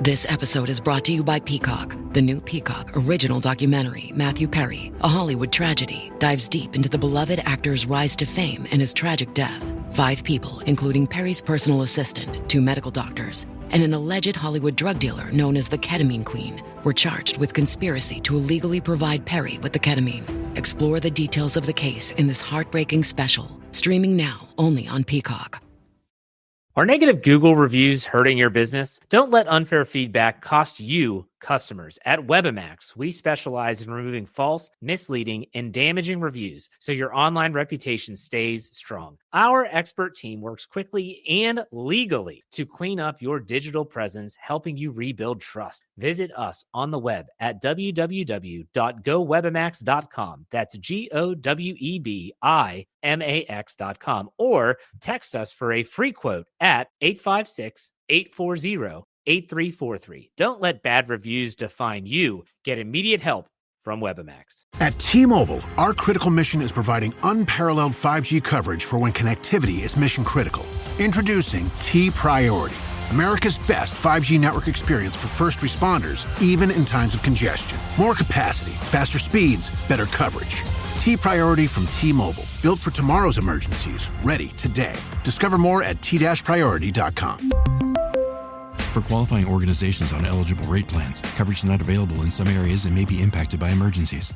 This episode is brought to you by Peacock. The new Peacock original documentary, Matthew Perry, A Hollywood Tragedy, dives deep into the beloved actor's rise to fame and his tragic death. 5 people, including Perry's personal assistant, 2 medical doctors, and an alleged Hollywood drug dealer known as the Ketamine Queen, were charged with conspiracy to illegally provide Perry with the ketamine. Explore the details of the case in this heartbreaking special, streaming now only on Peacock. Are negative Google reviews hurting your business? Don't let unfair feedback cost you customers. At Webamax, we specialize in removing false, misleading, and damaging reviews so your online reputation stays strong. Our expert team works quickly and legally to clean up your digital presence, helping you rebuild trust. Visit us on the web at www.gowebamax.com. That's GOWEBIMAX.com, or text us for a free quote at 856-840-8343. Don't let bad reviews define you. Get immediate help from Webamax. At T-Mobile, our critical mission is providing unparalleled 5G coverage for when connectivity is mission critical. Introducing T-Priority, America's best 5G network experience for first responders, even in times of congestion. More capacity, faster speeds, better coverage. T-Priority from T-Mobile, built for tomorrow's emergencies, ready today. Discover more at t-priority.com. For qualifying organizations on eligible rate plans, coverage not available in some areas and may be impacted by emergencies.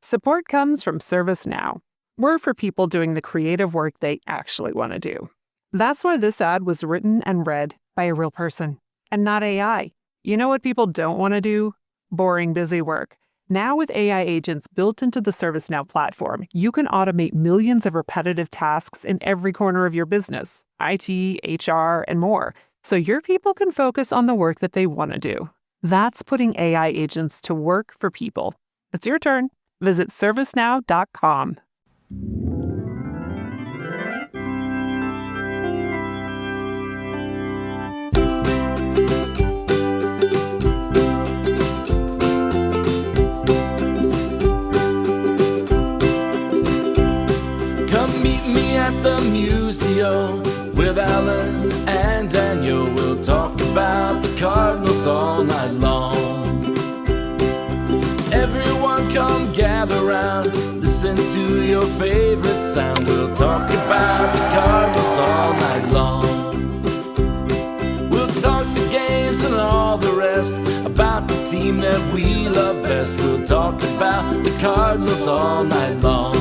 Support comes from ServiceNow. We're for people doing the creative work they actually want to do. That's why this ad was written and read by a real person and not AI. You know what people don't want to do? Boring, busy work. Now with AI agents built into the ServiceNow platform, you can automate millions of repetitive tasks in every corner of your business, IT, HR, and more, so your people can focus on the work that they want to do. That's putting AI agents to work for people. It's your turn. Visit servicenow.com. Come meet me at the Musial with Alan and Daniel. We'll talk about the Cardinals all night long. Everyone come gather round, listen to your favorite sound. We'll talk about the Cardinals all night long. We'll talk the games and all the rest, about the team that we love best. We'll talk about the Cardinals all night long.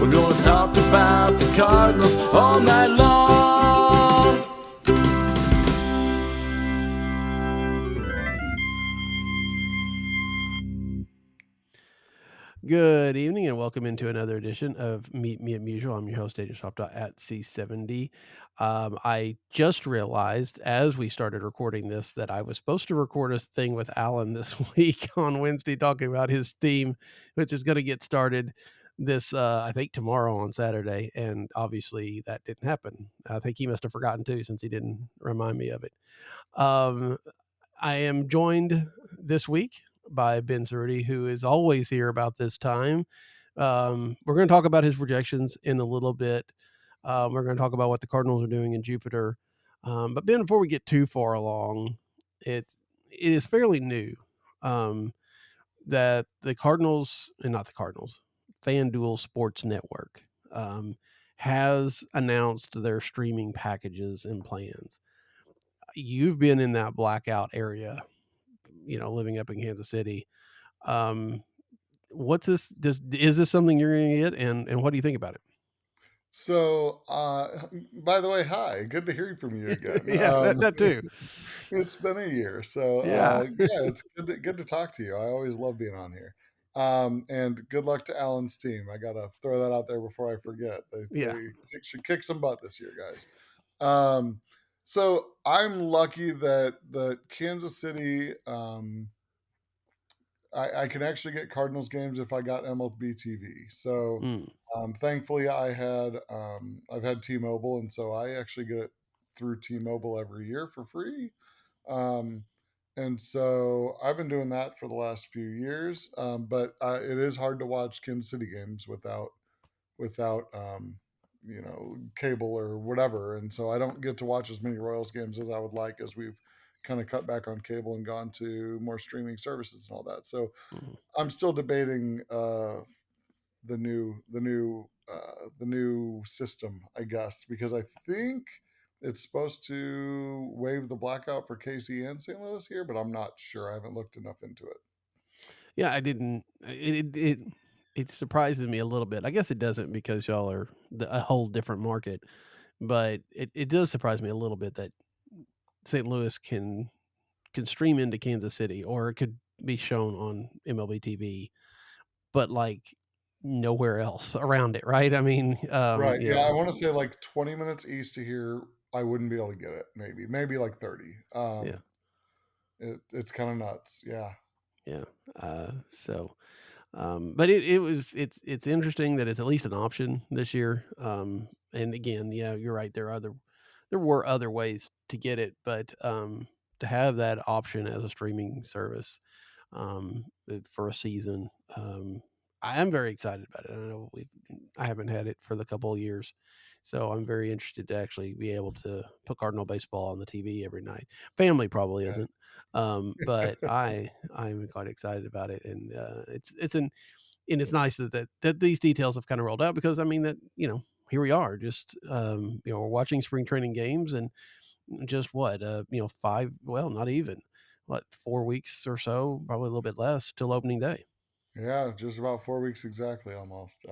We're gonna talk about the Cardinals all night long. Good evening and welcome into another edition of Meet Me at Musial. I'm your host, Agent Shop at C70. I just realized as we started recording this that I was supposed to record a thing with Alan this week on Wednesday talking about his theme, which is going to get started this I think tomorrow on Saturday, and obviously that didn't happen. I think he must have forgotten too, since he didn't remind me of it. I am joined this week by Ben Cerutti, who is always here about this time. We're going to talk about his projections in a little bit. We're going to talk about what the Cardinals are doing in Jupiter. But Ben, before we get too far along, it is fairly new that the Cardinals, and not the Cardinals, FanDuel Sports Network has announced their streaming packages and plans. You've been in that blackout area, living up in Kansas City. What's this? Is this something you're going to get? And what do you think about it? So, by the way, hi, good to hear from you again. Yeah, that too. It's been a year. So, Yeah. it's good to talk to you. I always love being on here. And good luck to Alan's team. I got to throw that out there before I forget. They should kick some butt this year, guys. So I'm lucky that the Kansas City, I can actually get Cardinals games if I got MLB TV. So thankfully I've had T-Mobile, and so I actually get it through T-Mobile every year for free. And so I've been doing that for the last few years. But it is hard to watch Kansas City games without cable or whatever. And so I don't get to watch as many Royals games as I would like, as we've kind of cut back on cable and gone to more streaming services and all that. So Mhm. I'm still debating the new system, I guess, because I think it's supposed to waive the blackout for KC and St. Louis here, but I'm not sure. I haven't looked enough into it. Yeah, I didn't. It surprises me a little bit. I guess it doesn't because y'all are a whole different market, but it does surprise me a little bit that St. Louis can stream into Kansas City, or it could be shown on MLB TV, but like nowhere else around it, right? I mean, Right. Yeah, I want to say like 20 minutes east of here, I wouldn't be able to get it. Maybe like 30. yeah, It's kind of nuts. Yeah. yeah. So, but it's interesting that it's at least an option this year. And again, yeah, you're right. There were other ways to get it, but to have that option as a streaming service for a season. I am very excited about it. I haven't had it for the couple of years, so I'm very interested to actually be able to put Cardinal baseball on the TV every night. Family probably Yeah. isn't, but I'm quite excited about it, and it's nice that these details have kind of rolled out because I mean that here we are just we're watching spring training games and just what, 5, well, not even, what, 4 weeks or so, probably a little bit less till opening day. Yeah, just about 4 weeks exactly almost.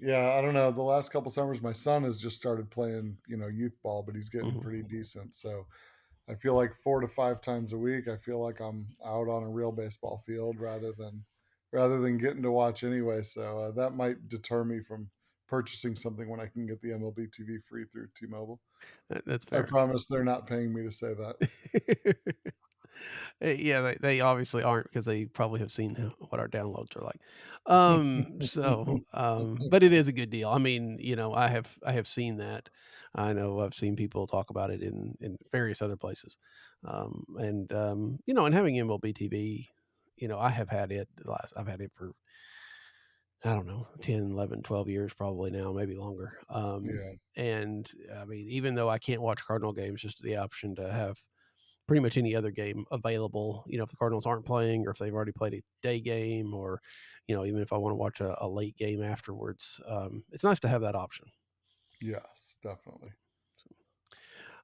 Yeah, I don't know. The last couple summers, my son has just started playing, youth ball, but he's getting Mhm. pretty decent. So I feel like 4 to 5 times a week, I feel like I'm out on a real baseball field rather than getting to watch anyway. So that might deter me from purchasing something when I can get the MLB TV free through T-Mobile. That's I fair. promise they're not paying me to say that. Yeah, they obviously aren't because they probably have seen what our downloads are like. But it is a good deal. I mean, I have seen that. I know I've seen people talk about it in various other places. And having MLB TV, I've had it for I don't know, 10, 11, 12 years probably now, maybe longer. Yeah, And I mean, even though I can't watch Cardinal games, just the option to have pretty much any other game available, if the Cardinals aren't playing or if they've already played a day game or, even if I want to watch a late game afterwards, it's nice to have that option. yes, definitely.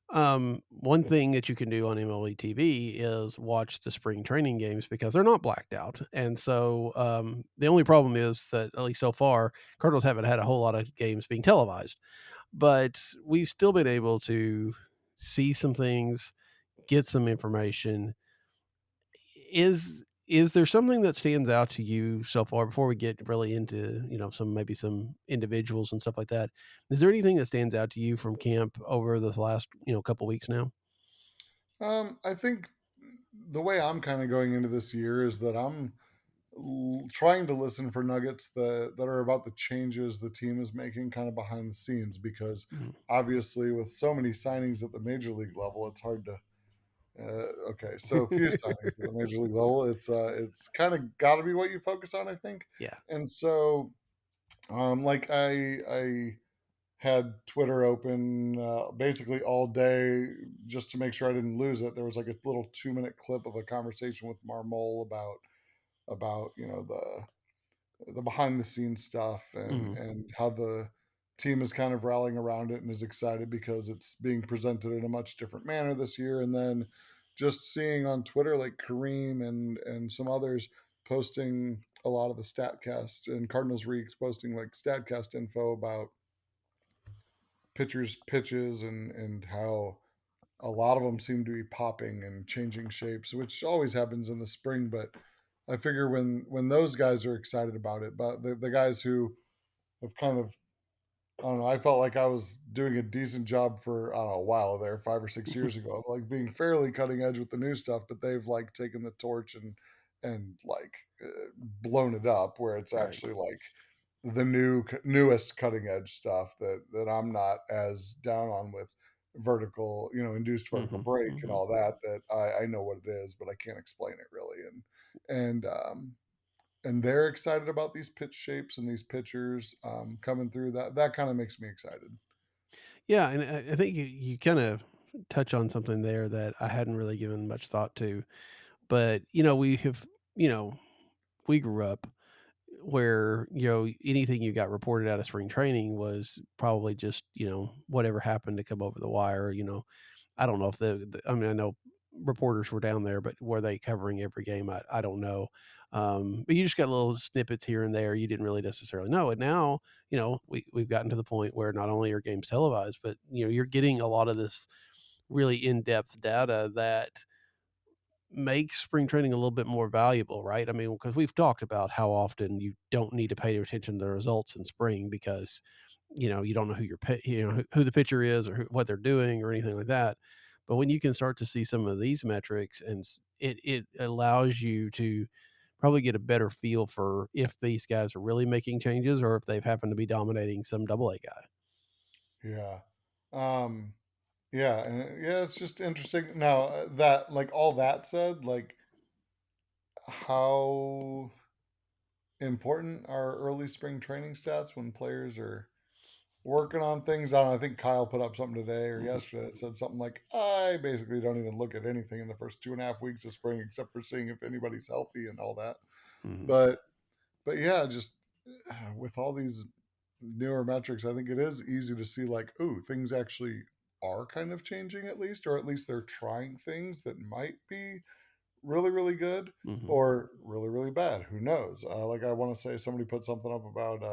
One thing that you can do on MLB TV is watch the spring training games because they're not blacked out. And so the only problem is that, at least so far, Cardinals haven't had a whole lot of games being televised, but we've still been able to see some things, get some information. Is there something that stands out to you so far before we get really into, some individuals and stuff like that? Is there anything that stands out to you from camp over this last, couple weeks now? I think the way I'm kind of going into this year is that I'm trying to listen for nuggets that are about the changes the team is making kind of behind the scenes because Mhm. obviously with so many signings at the major league level it's hard to okay, so a few signings at the major league level, it's kind of got to be what you focus on, I think. Yeah. And so like I had Twitter open basically all day just to make sure I didn't lose it. There was like a little 2 minute clip of a conversation with Marmol about the behind the scenes stuff and Mhm. and how the team is kind of rallying around it and is excited because it's being presented in a much different manner this year. And then just seeing on Twitter like Kareem and some others posting a lot of the Statcast and Cardinals Reeks posting like Statcast info about pitchers' pitches and how a lot of them seem to be popping and changing shapes, which always happens in the spring. But I figure when those guys are excited about it, but the guys who have kind of I don't know, I felt like I was doing a decent job for I don't know a while there, 5 or 6 years ago, like being fairly cutting edge with the new stuff, but they've like taken the torch and like blown it up where it's Right. actually like the newest cutting edge stuff that I'm not as down on with vertical, induced vertical Mhm. break and Mhm. all that I know what it is, but I can't explain it really. And they're excited about these pitch shapes and these pitchers coming through. That kind of makes me excited. Yeah, and I think you kind of touch on something there that I hadn't really given much thought to. But, we have, you know, we grew up where, anything you got reported out of spring training was probably just, whatever happened to come over the wire. I don't know if I mean, I know reporters were down there, but were they covering every game? I don't know. But you just got little snippets here and there. You didn't really necessarily know. And now, we've gotten to the point where not only are games televised, but, you're getting a lot of this really in-depth data that makes spring training a little bit more valuable, right? I mean, because we've talked about how often you don't need to pay attention to the results in spring because, you don't know who who the pitcher is or what they're doing or anything like that. But when you can start to see some of these metrics, and it allows you to probably get a better feel for if these guys are really making changes or if they've happened to be dominating some double A guy. Yeah. Um, yeah, and yeah, it's just interesting. Now, that like all that said, like how important are early spring training stats when players are working on things? I don't know, I think Kyle put up something today or Mhm, yesterday that said something like, I basically don't even look at anything in the first 2.5 weeks of spring except for seeing if anybody's healthy and all that. mhm, But yeah, just with all these newer metrics, I think it is easy to see like, ooh, things actually are kind of changing at least, or at least they're trying things that might be really, really good mhm, or really, really bad. Who knows? Like I want to say somebody put something up about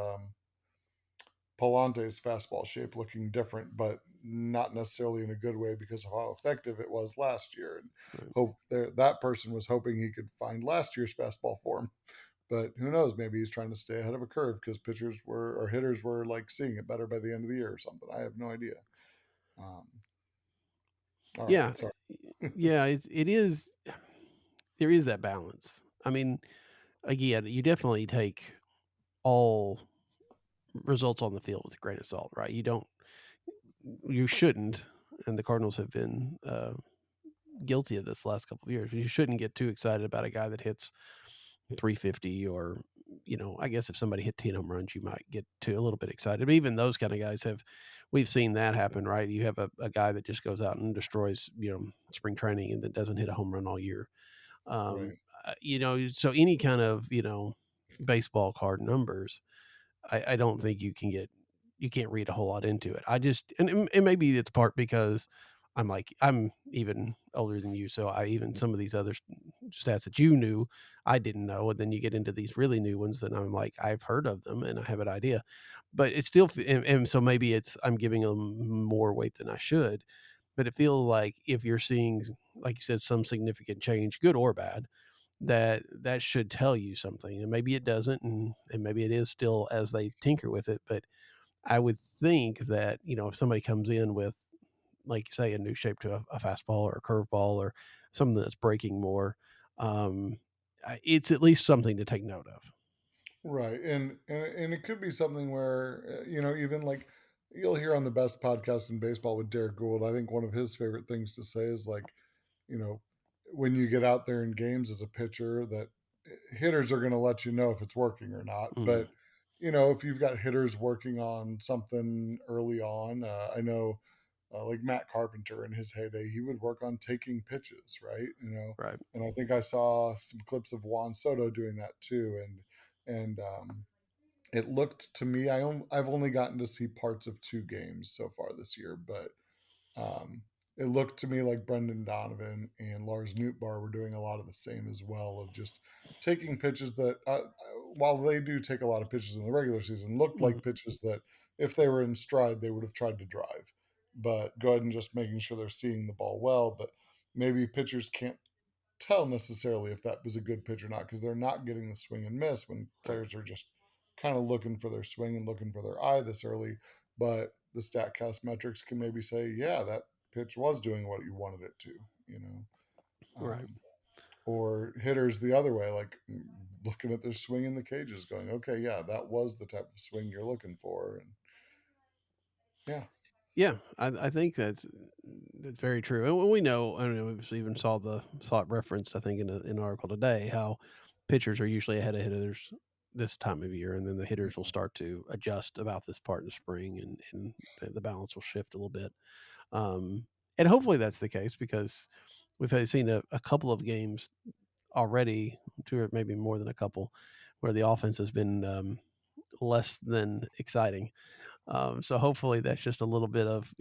Palante's fastball shape looking different, but not necessarily in a good way because of how effective it was last year. And right. hope there that person was hoping he could find last year's fastball form. But who knows? Maybe he's trying to stay ahead of a curve because pitchers were or hitters were like seeing it better by the end of the year or something. I have no idea. Um, all right, Yeah, sorry. yeah, it is. There is that balance. I mean, again, you definitely take all results on the field with a grain of salt, right? You shouldn't, and the Cardinals have been guilty of this last couple of years. You shouldn't get too excited about a guy that hits 350 or, I guess if somebody hit 10 home runs, you might get to a little bit excited. But even those kind of guys we've seen that happen, right? You have a guy that just goes out and destroys, spring training and that doesn't hit a home run all year. Um, Right. so any kind of, baseball card numbers, I don't think you can't read a whole lot into it. I just and maybe it's part because I'm even older than you, so I even some of these other stats that you knew I didn't know, and then you get into these really new ones that I'm like I've heard of them and I have an idea, but it's still and so maybe it's I'm giving them more weight than I should, but it feels like if you're seeing like you said some significant change, good or bad, that should tell you something, and maybe it doesn't, and maybe it is still as they tinker with it, but I would think that, if somebody comes in with, like you say, a new shape to a fastball or a curveball or something that's breaking more, it's at least something to take note of. Right. And it could be something where even like you'll hear on the best podcast in baseball with Derek Gould. I think one of his favorite things to say is like, you know, when you get out there in games as a pitcher, that hitters are going to let you know if it's working or not. Mhm, But if you've got hitters working on something early on, I know like Matt Carpenter in his heyday, he would work on taking pitches, right? right. And I think I saw some clips of Juan Soto doing that too, and it looked to me, I've only gotten to see parts of 2 games so far this year, but um, it looked to me like Brendan Donovan and Lars Nootbaar were doing a lot of the same as well, of just taking pitches that, while they do take a lot of pitches in the regular season, looked Mhm, like pitches that if they were in stride, they would have tried to drive. But go ahead and just making sure they're seeing the ball well. But maybe pitchers can't tell necessarily if that was a good pitch or not because they're not getting the swing and miss when right, players are just kind of looking for their swing and looking for their eye this early. But the StatCast metrics can maybe say, yeah, that pitch was doing what you wanted it to, you know. right. Or hitters the other way, like looking at their swing in the cages, going, okay, yeah, that was the type of swing you're looking for, and yeah, Yeah, I think that's very true, and we know. I mean, we've even saw it referenced, I think, in an article today, how pitchers are usually ahead of hitters this time of year, and then the hitters will start to adjust about this part in the spring, and the balance will shift a little bit. Um, and hopefully that's the case, because we've seen a couple of games already, 2 or maybe more than a couple, where the offense has been less than exciting. So hopefully that's just a little bit of,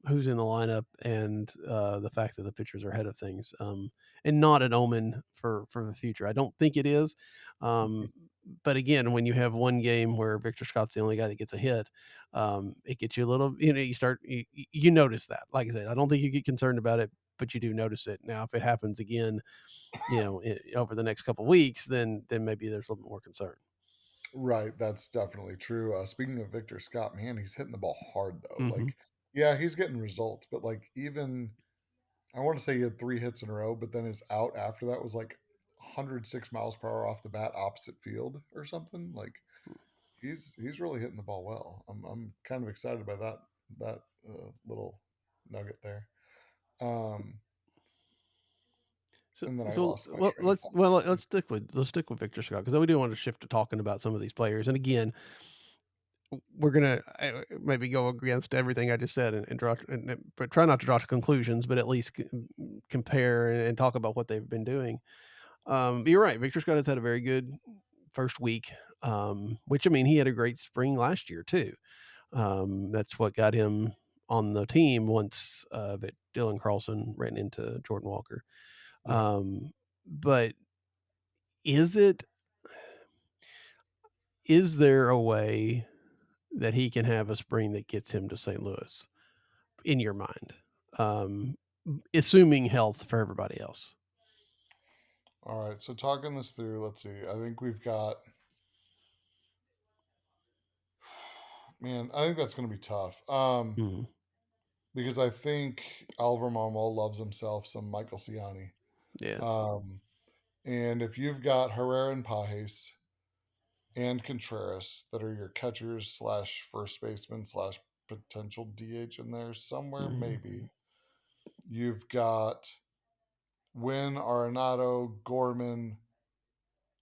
who's in the lineup, and the fact that the pitchers are ahead of things, and not an omen for the future. I don't think it is. But again, when you have one game where Victor Scott's the only guy that gets a hit, it gets you a little, you notice that. Like I said, I don't think you get concerned about it, but you do notice it. Now, if it happens again, over the next couple of weeks, then maybe there's a little bit more concern. Right, that's definitely true. Speaking of Victor Scott, man, he's hitting the ball hard though. Hmm. Like, yeah, he's getting results, but like even I want to say he had 3 hits in a row, but then his out after that was like 106 miles per hour off the bat, opposite field or something. Like he's really hitting the ball well. I'm kind of excited by that little nugget there. Um, So, and then I so lost my well, train of thought. let's stick with Victor Scott, because we do want to shift to talking about some of these players. And again, we're gonna maybe go against everything I just said, and draw, but try not to draw conclusions, but at least compare and talk about what they've been doing. But you're right. Victor Scott has had a very good first week, which, I mean, he had a great spring last year too. That's what got him on the team once that Dylan Carlson ran into Jordan Walker. Yeah. But is it is there a way that he can have a spring that gets him to St. Louis, in your mind? Assuming health for everybody else. All right. So talking this through, let's see. I think we've got. Man, I think that's going to be tough. Mhm. Because I think Oliver Marmol loves himself some Michael Ciani. Yes. Um, and if you've got Herrera and Pajes and Contreras that are your catchers slash first baseman slash potential DH in there somewhere, Mhm. maybe. You've got Wynn, Arenado, Gorman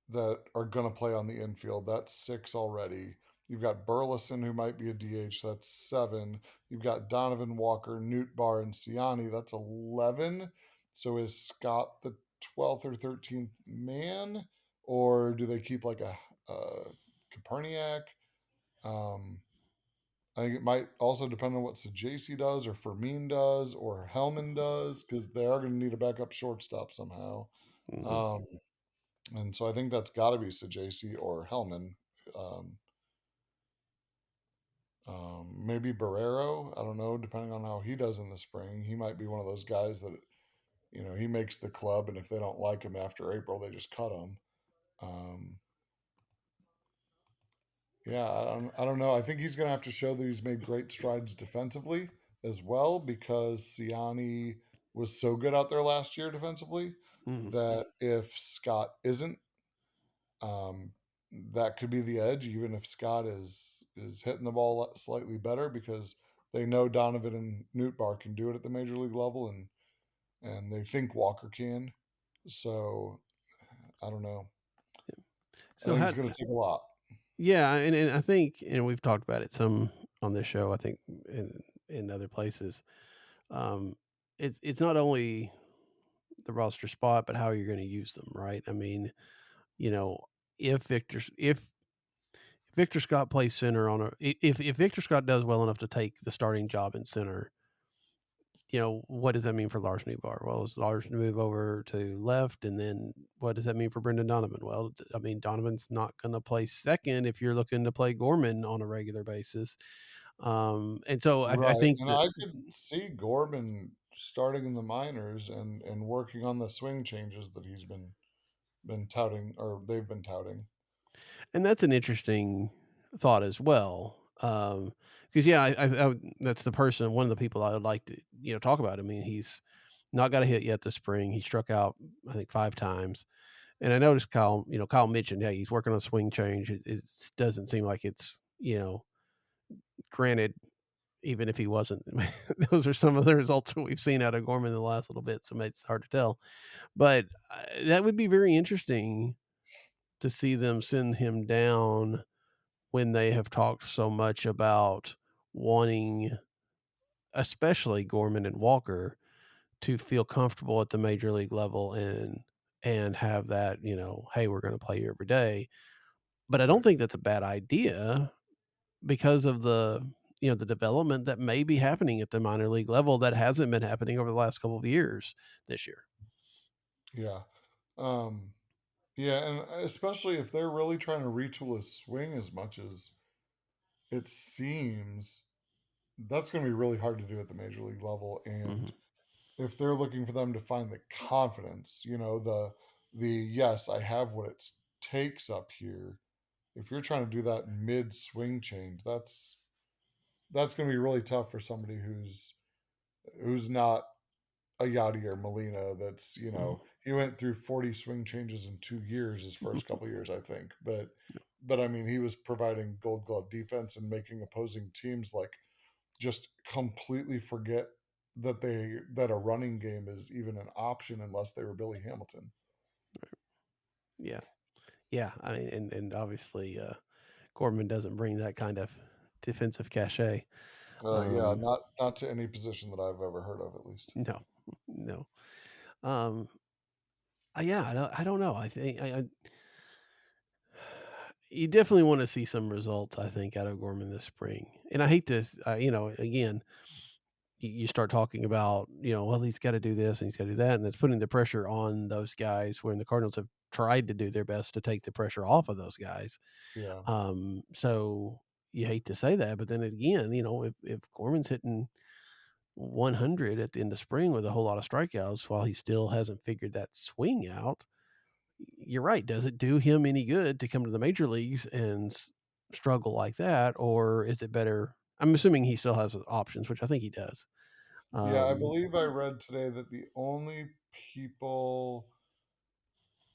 that are going to play on the infield. That's 6 already. You've got Burleson, who might be a DH. That's 7. You've got Donovan, Walker, Newt Bar, and Ciani. That's 11. So is Scott the 12th or 13th man? Or do they keep like a Koperniak? Um, I think it might also depend on what Sajasi does, or Fermin does, or Hellman does, because they are going to need a backup shortstop somehow. Mhm. Um, and so I think that's got to be Sajasi or Hellman. Um, maybe Barrero. I don't know, depending on how he does in the spring. He might be one of those guys that, he makes the club, and if they don't like him after April, they just cut him. Um, yeah, I don't know. I think he's going to have to show that he's made great strides defensively as well, because Siani was so good out there last year defensively Mhm. that if Scott isn't, um, that could be the edge, even if Scott is hitting the ball slightly better, because they know Donovan and Newt Bar can do it at the major league level, and they think Walker can. So I don't know. I So think how? it's going to take a lot. Yeah, and I think, and we've talked about it some on this show, I think, in other places. Um, it's not only the roster spot, but how you're going to use them, right? I mean, you know, if Victor Scott plays center if Victor Scott does well enough to take the starting job in center, what does that mean for Lars Newbar? Well, does Lars move over to left? And then what does that mean for Brendan Donovan? Well, I mean, Donovan's not going to play second if you're looking to play Gorman on a regular basis. And so I Right. think And that, I could see Gorman starting in the minors and working on the swing changes that he's been touting, or they've been touting. and that's an interesting thought as well. Because yeah, that's one of the people I would like to talk about. I mean, he's not got a hit yet this spring. He struck out, I think, 5 times. And I noticed Kyle mentioned, hey, he's working on a swing change. It doesn't seem like it's, granted, even if he wasn't, those are some of the results that we've seen out of Gorman in the last little bit. So it's hard to tell. But that would be very interesting to see them send him down when they have talked so much about wanting especially Gorman and Walker, to feel comfortable at the major league level and have that, hey, we're going to play you every day. But I don't think that's a bad idea because of the development that may be happening at the minor league level that hasn't been happening over the last couple of years this year. Yeah. Um, yeah, and especially if they're really trying to retool his swing as much as it seems, that's going to be really hard to do at the major league level. And Mhm. if they're looking for them to find the confidence, the yes, I have what it takes up here. If you're trying to do that mid swing change, that's going to be really tough for somebody who's not a Yachty or Molina. That's Mhm. he went through 40 swing changes in 2 years, his first couple years, I think. But I mean, he was providing Gold Glove defense and making opposing teams like just completely forget that a running game is even an option unless they were Billy Hamilton. Yeah. Yeah, I mean, and obviously, Gorman doesn't bring that kind of defensive cachet. Yeah, Um, not to any position that I've ever heard of, at least. no, no. Um, yeah, I don't know. I think you definitely want to see some results, I think, out of Gorman this spring. And I hate this, again, you start talking about, well, he's got to do this and he's got to do that, and it's putting the pressure on those guys when the Cardinals have tried to do their best to take the pressure off of those guys. Yeah, So you hate to say that, but then again, if Gorman's hitting 100 at the end of spring with a whole lot of strikeouts while he still hasn't figured that swing out, you're right. Does it do him any good to come to the major leagues and struggle like that? Or is it better? I'm assuming he still has options, which I think he does. yeah. I Um, believe I read today that the only people.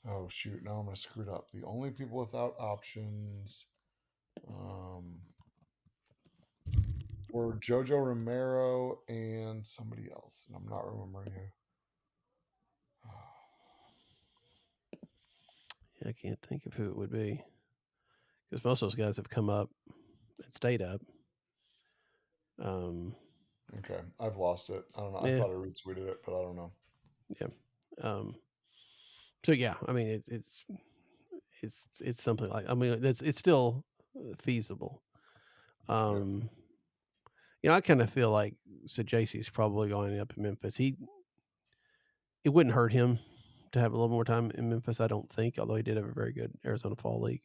Oh shoot! Now I'm gonna screw it up. The only people without options um, were Jojo Romero and somebody else, and I'm not remembering who. I can't think of who it would be because most of those guys have come up and stayed up. Um, Okay, I've lost it. I don't know. I yeah, thought I retweeted it, but I don't know. yeah. Um, so yeah, I mean, it's something like, I mean, it's still feasible. Yeah, Um, I kind of feel like Sajasi's probably going up in Memphis. It wouldn't hurt him to have a little more time in Memphis, I don't think, although he did have a very good Arizona Fall League.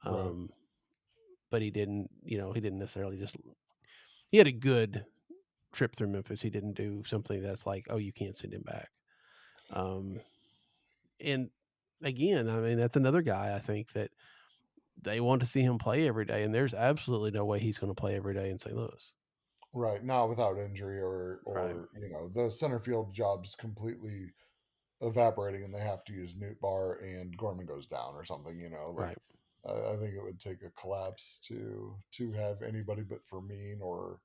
right. Um, but he didn't necessarily just he had a good trip through Memphis. He didn't do something that's like, oh, you can't send him back. Um, and again, I mean, that's another guy I think that they want to see him play every day, and there's absolutely no way he's going to play every day in St. Louis. Right, not without injury Right, or the center field job's completely evaporating and they have to use Newt Bar and Gorman goes down or something. Like right. I think it would take a collapse to have anybody but Fermin or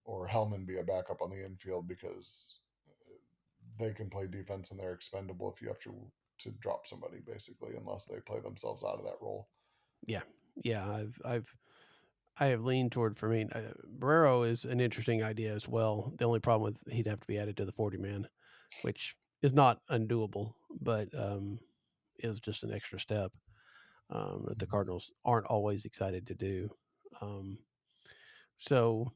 Hellman be a backup on the infield because they can play defense and they're expendable if you have to drop somebody basically unless they play themselves out of that role. Yeah, yeah. I have leaned toward Fermin. Barrero is an interesting idea as well. The only problem with he'd have to be added to the 40 man, which is not undoable, but is just an extra step that the Cardinals aren't always excited to do. Um, so,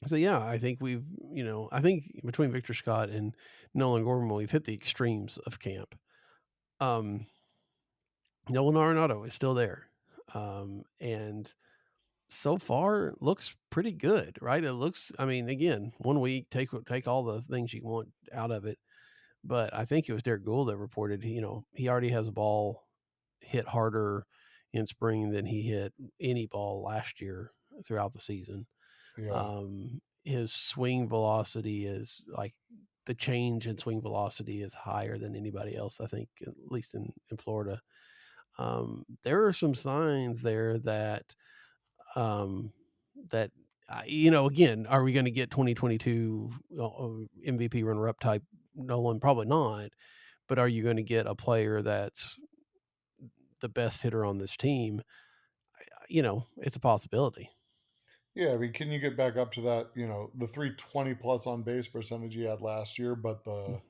so yeah, I think I think between Victor Scott and Nolan Gorman, we've hit the extremes of camp. Um, Nolan Arenado is still there, and so far looks pretty good, right? It looks, I mean, again, 1 week, take all the things you want out of it. But I think it was Derek Gould that reported, he already has a ball hit harder in spring than he hit any ball last year throughout the season. Yeah. His swing velocity is like the change in swing velocity is higher than anybody else, I think, at least in Florida. There are some signs there um, that again, are we going to get 2022 MVP runner-up type Nolan? Probably not. But are you going to get a player that's the best hitter on this team? It's a possibility. Yeah, I mean, can you get back up to that, the 320 plus on base percentage he had last year, but the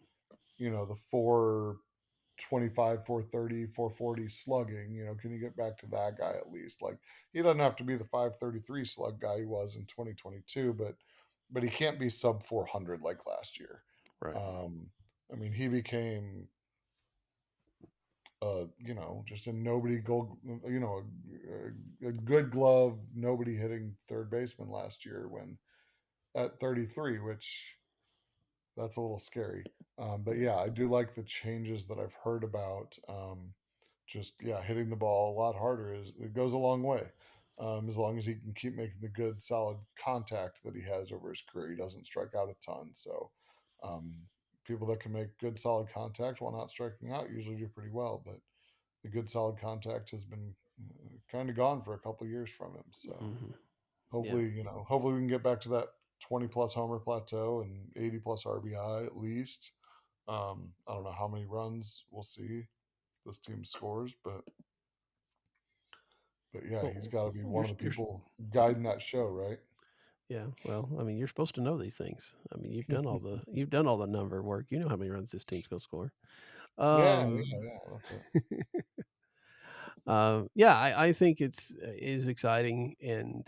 425, 430, 440 slugging, can you get back to that guy at least? Like, he doesn't have to be the 533 slug guy he was in 2022, but he can't be sub 400 like last year. Right. I mean, he became just a nobody gold, a good glove, nobody hitting third baseman last year when at 33, which that's a little scary. But yeah, I do like the changes that I've heard about. Just yeah, hitting the ball a lot harder is it goes a long way. As long as he can keep making the good, solid contact that he has over his career, he doesn't strike out a ton. So, um, people that can make good, solid contact while not striking out usually do pretty well. But the good, solid contact has been kind of gone for a couple of years from him. So Hmm. Yeah. hopefully we can get back to that 20 plus homer plateau and 80 plus RBI at least. I don't know how many runs we'll see this team scores, but yeah, he's Well, got to be one you're, of the you're, people guiding that show, right? yeah. Well, I mean, you're supposed to know these things. I mean, you've done all the number work. You know how many runs this team's going to score. Yeah, Um, yeah, yeah. That's it. yeah, I think is exciting, and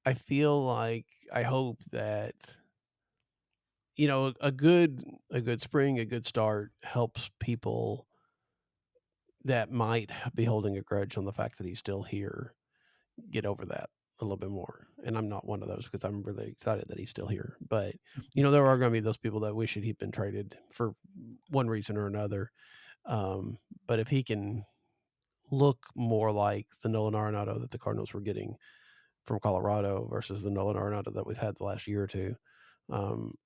I feel like I hope that a good spring, a good start helps people that might be holding a grudge on the fact that he's still here get over that a little bit more. And I'm not one of those because I'm really excited that he's still here. But there are going to be those people that wish that he'd been traded for one reason or another. Um, but if he can look more like the Nolan Arenado that the Cardinals were getting from Colorado versus the Nolan Arenado that we've had the last year or two,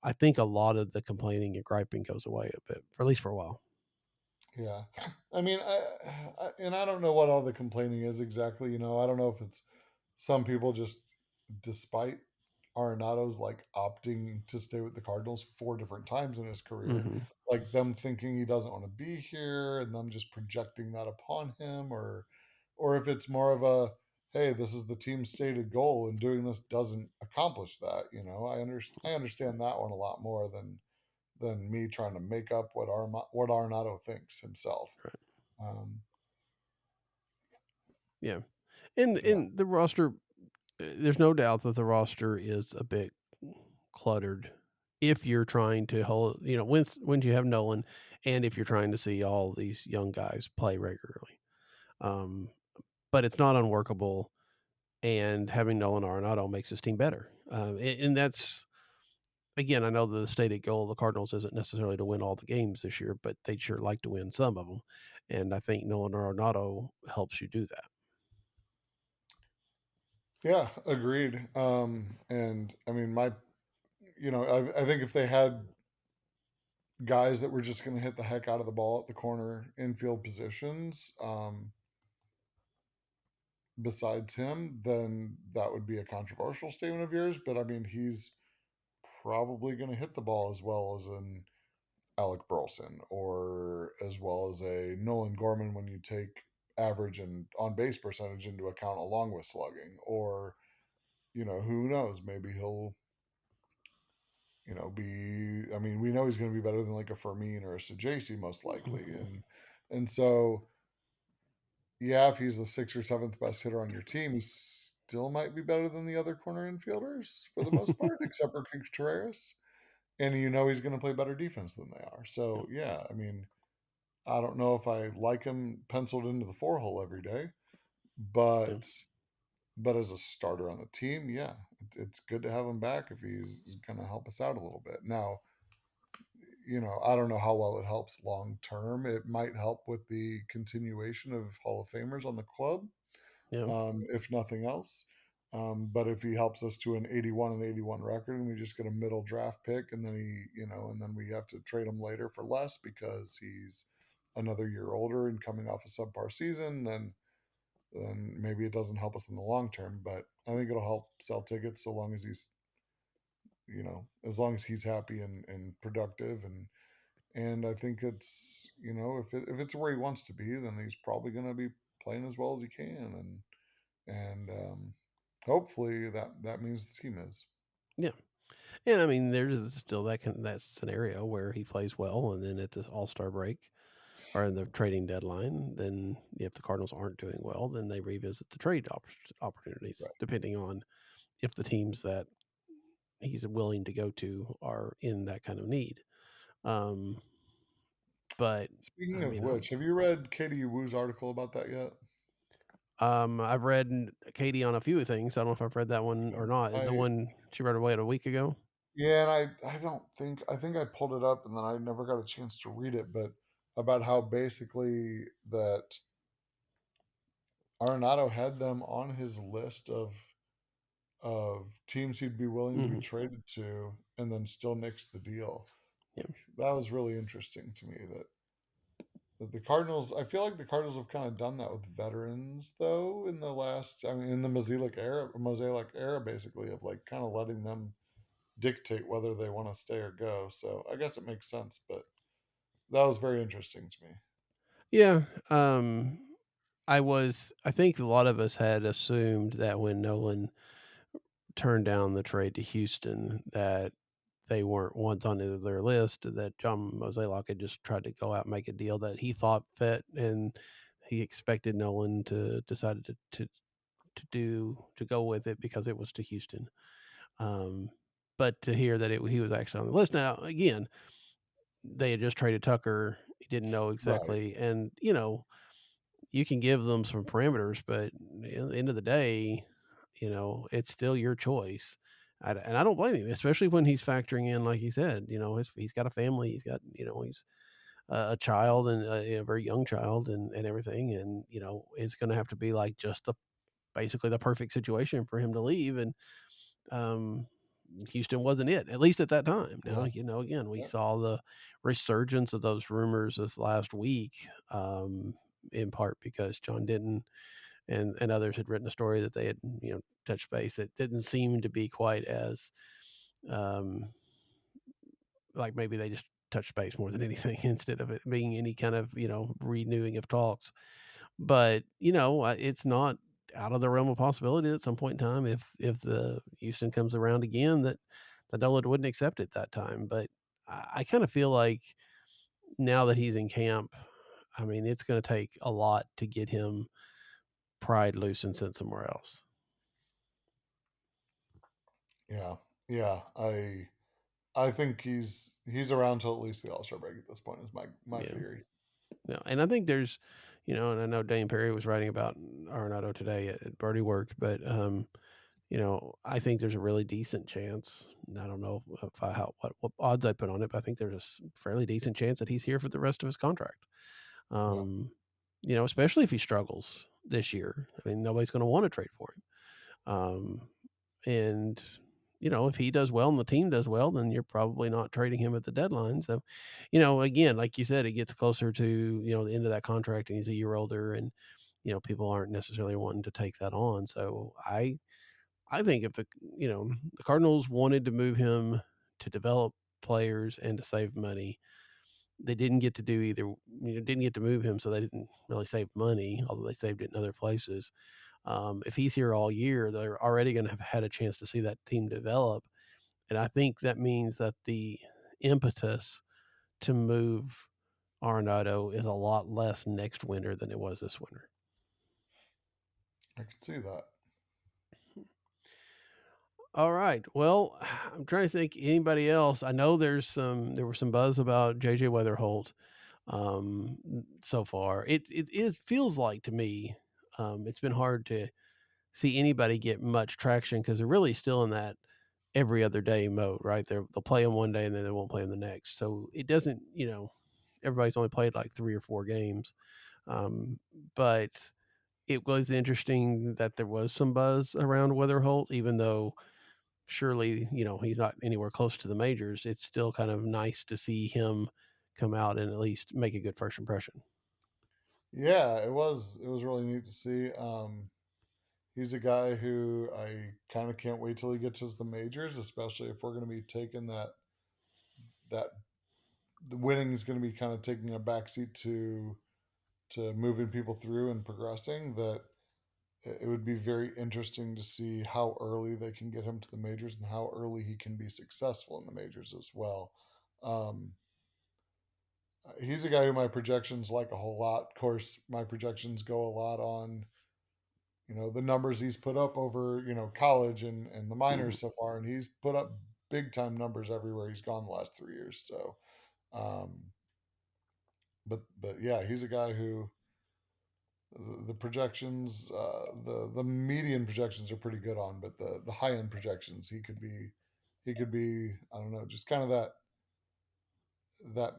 I think a lot of the complaining and griping goes away a bit, or at least for a while. Yeah, I mean, and I don't know what all the complaining is exactly. I don't know if it's some people just, despite Arenado's like opting to stay with the Cardinals 4 different times in his career, Hmm. like them thinking he doesn't want to be here and them just projecting that upon him, or if it's more of a, hey, this is the team's stated goal and doing this doesn't accomplish that. I understand that one a lot more than me trying to make up what Arenado thinks himself. Right. Um, Yeah. And yeah, the roster, there's no doubt that the roster is a bit cluttered if you're trying to hold, when you have Nolan, and if you're trying to see all these young guys play regularly. Um, but it's not unworkable, and having Nolan Arenado makes this team better. And that's, again, I know the stated goal of the Cardinals isn't necessarily to win all the games this year, but they'd sure like to win some of them. And I think Nolan Arenado helps you do that. yeah, agreed. And I mean, I think if they had guys that were just going to hit the heck out of the ball at the corner infield positions, besides him, then that would be a controversial statement of yours. But I mean, he's probably going to hit the ball as well as an Alec Burleson or as well as a Nolan Gorman when you take average and on base percentage into account along with slugging. Or, who knows? Maybe he'll, I mean, we know he's going to be better than like a Fermin or a Sajasi most likely. And so, yeah, if he's the sixth or seventh best hitter on your team, he still might be better than the other corner infielders for the most part, except for Contreras. And he's going to play better defense than they are. So, yeah, I mean, I don't know if I like him penciled into the 4 hole every day, Yeah. but as a starter on the team, yeah, it's good to have him back if he's going to help us out a little bit. Now, I don't know how well it helps long term. It might help with the continuation of Hall of Famers on the club, Yeah. if nothing else. But if he helps us to an 81-81 record and we just get a middle draft pick and then and then we have to trade him later for less because he's another year older and coming off a subpar season, then maybe it doesn't help us in the long term. But I think it'll help sell tickets so long as he's happy and productive and I think it's if it's where he wants to be, then he's probably going to be playing as well as he can and hopefully that means the team is. Yeah. And I mean, there's still that scenario where he plays well, and then at the All-Star break or in the trading deadline, then if the Cardinals aren't doing well, then they revisit the trade opportunities, Right. depending on if the teams that he's willing to go to are in that kind of need. Um, but Speaking I of mean, which, have you read Katie Woo's article about that yet? I've read Katie on a few things. I don't know if I've read that one or not. Is the I one she wrote away a week ago? Yeah, and I don't think I think I pulled it up and then I never got a chance to read it, but about how basically that Arenado had them on his list of teams he'd be willing to be Mhm. traded to and then still nixed the deal. Yeah. Like that was really interesting to me that the Cardinals I feel like the Cardinals have kind of done that with veterans though in the last I mean in the Mosaic era basically of like kind of letting them dictate whether they want to stay or go. So I guess it makes sense, but that was very interesting to me. Yeah. I think a lot of us had assumed that when Nolan turned down the trade to Houston, that they weren't once on their list, that John Mozeliak had just tried to go out and make a deal that he thought fit, and he expected Nolan to decide to go with it because it was to Houston. Um, but to hear that he was actually on the list now, again, they had just traded Tucker. He didn't know Right. exactly, and you can give them some parameters, but at the end of the day, it's still your choice. And I don't blame him, especially when he's factoring in, like he said, he's got a family, he's got, he's a child and a very young child and everything. And, it's going to have to be like just basically the perfect situation for him to leave. And um, Houston wasn't it, at least at that time. Now, Yeah. again, we Yeah. saw the resurgence of those rumors this last week, in part because John Denton and others had written a story that they had, touched base. It didn't seem to be quite as, um, like maybe they just touched base more than anything instead of it being any kind of, renewing of talks. But, it's not out of the realm of possibility at some point in time if the Houston comes around again that Dolan wouldn't accept it that time. But I kind of feel like now that he's in camp, I mean, it's going to take a lot to get him pried loose and sent somewhere else. Yeah. Yeah. I think he's around till at least the All Star break at this point is my Yeah. theory. No, and I think there's, and I know Dane Perry was writing about Arenado today at Birdie Work, but I think there's a really decent chance. And I don't know if I how what odds I'd put on it, but I think there's a fairly decent chance that he's here for the rest of his contract. Yeah. Um, especially if he struggles this year. I mean, nobody's going to want to trade for him. And if he does well and the team does well, then you're probably not trading him at the deadline. So, again, like you said, it gets closer to the end of that contract, and he's a year older, and people aren't necessarily wanting to take that on. So I think if the Cardinals wanted to move him to develop players and to save money, they didn't get to do either. Didn't get to move him, so they didn't really save money, although they saved it in other places. If he's here all year, they're already going to have had a chance to see that team develop, and I think that means that the impetus to move Arenado is a lot less next winter than it was this winter. I can see that. All right. Well, I'm trying to think anybody else. I know there was some buzz about JJ Weatherholt so far. It feels like to me, it's been hard to see anybody get much traction because they're really still in that every other day mode, right? They'll play them one day and then they won't play them the next. So it doesn't, everybody's only played like 3 or 4 games. Um, but it was interesting that there was some buzz around Weatherholt, even though surely, he's not anywhere close to the majors. It's still kind of nice to see him come out and at least make a good first impression. Yeah, it was really neat to see. He's a guy who I kind of can't wait till he gets to the majors, especially if we're going to be taking that the winning is going to be kind of taking a backseat to moving people through and progressing. That it would be very interesting to see how early they can get him to the majors and how early he can be successful in the majors as well. Um, he's a guy who my projections like a whole lot. Of course, my projections go a lot on, the numbers he's put up over, college and the minors so far, and he's put up big time numbers everywhere he's gone the last 3 years. So, um, but yeah, he's a guy who the projections, the median projections are pretty good on, but the high end projections he could be I don't know, just kind of that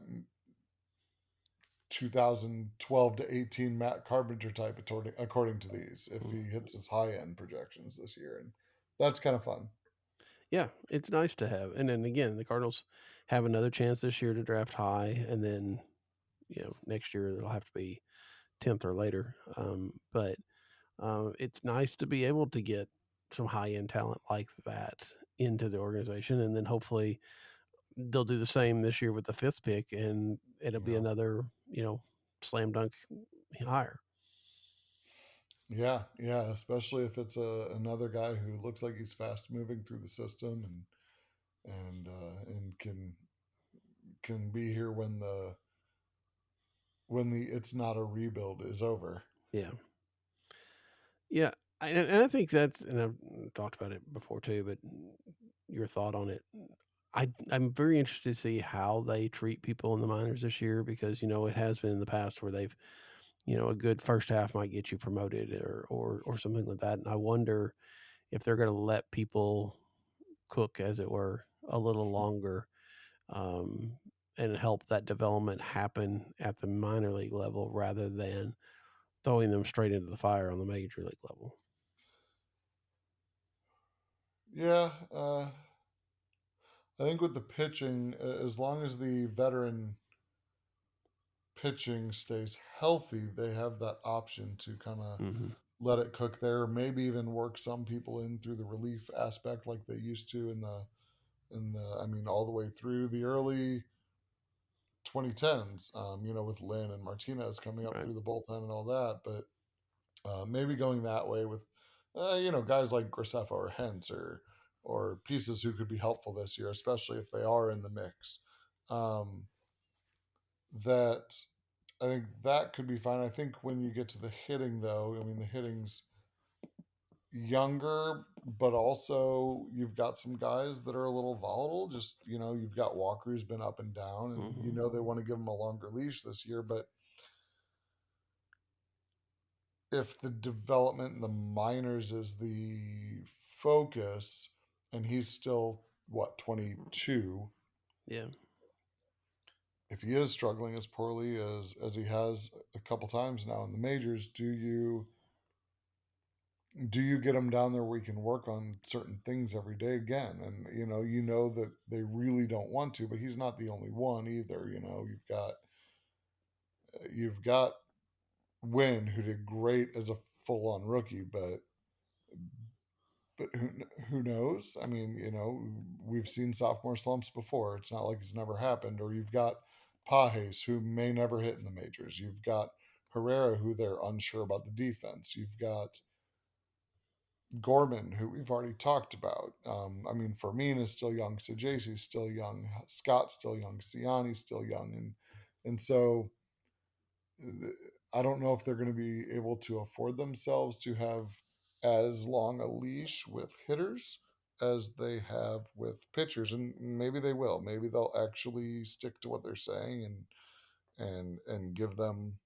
2012 to 18 Matt Carpenter type according to these, if he hits his high end projections this year, and that's kind of fun. Yeah, it's nice to have. And then again, the Cardinals have another chance this year to draft high, and then next year it'll have to be 10th or later. But it's nice to be able to get some high end talent like that into the organization, and then hopefully they'll do the same this year with the 5th pick, and it'll be Yeah. another slam dunk hire. Yeah, especially if it's another guy who looks like he's fast moving through the system and can be here when the it's not a rebuild is over. Yeah. Yeah, and I think that's, and I've talked about it before too, but your thought on it. I'm very interested to see how they treat people in the minors this year, because it has been in the past where they've a good first half might get you promoted or something like that, and I wonder if they're going to let people cook, as it were, a little longer, um, and help that development happen at the minor league level rather than throwing them straight into the fire on the major league level. Yeah, I think with the pitching, as long as the veteran pitching stays healthy, they have that option to kind of Hmm. let it cook there. Maybe even work some people in through the relief aspect like they used to I mean, all the way through the early 2010s. With Lynn and Martinez coming up Right. through the bullpen and all that. But maybe going that way with, guys like Graceffa or Hentz or pieces who could be helpful this year, especially if they are in the mix. Um, that I think that could be fine. I think when you get to the hitting, though, I mean, the hitting's younger, but also you've got some guys that are a little volatile. Just, you've got Walker who's been up and down, and Hmm. they want to give him a longer leash this year. But if the development in the minors is the focus, and he's still, what, 22, Yeah. if he is struggling as poorly as he has a couple times now in the majors, do you get him down there where he can work on certain things every day again? And that they really don't want to, but he's not the only one either. You've got Wynn, who did great as a full-on rookie, but who knows? I mean, we've seen sophomore slumps before. It's not like it's never happened. Or you've got Pajes, who may never hit in the majors. You've got Herrera, who they're unsure about the defense. You've got Gorman, who we've already talked about. I mean, Fermin is still young. Sajasi's still young. Scott's still young. Siani's still young. And so I don't know if they're going to be able to afford themselves to have as long a leash with hitters as they have with pitchers, and maybe they will. Maybe they'll actually stick to what they're saying and give them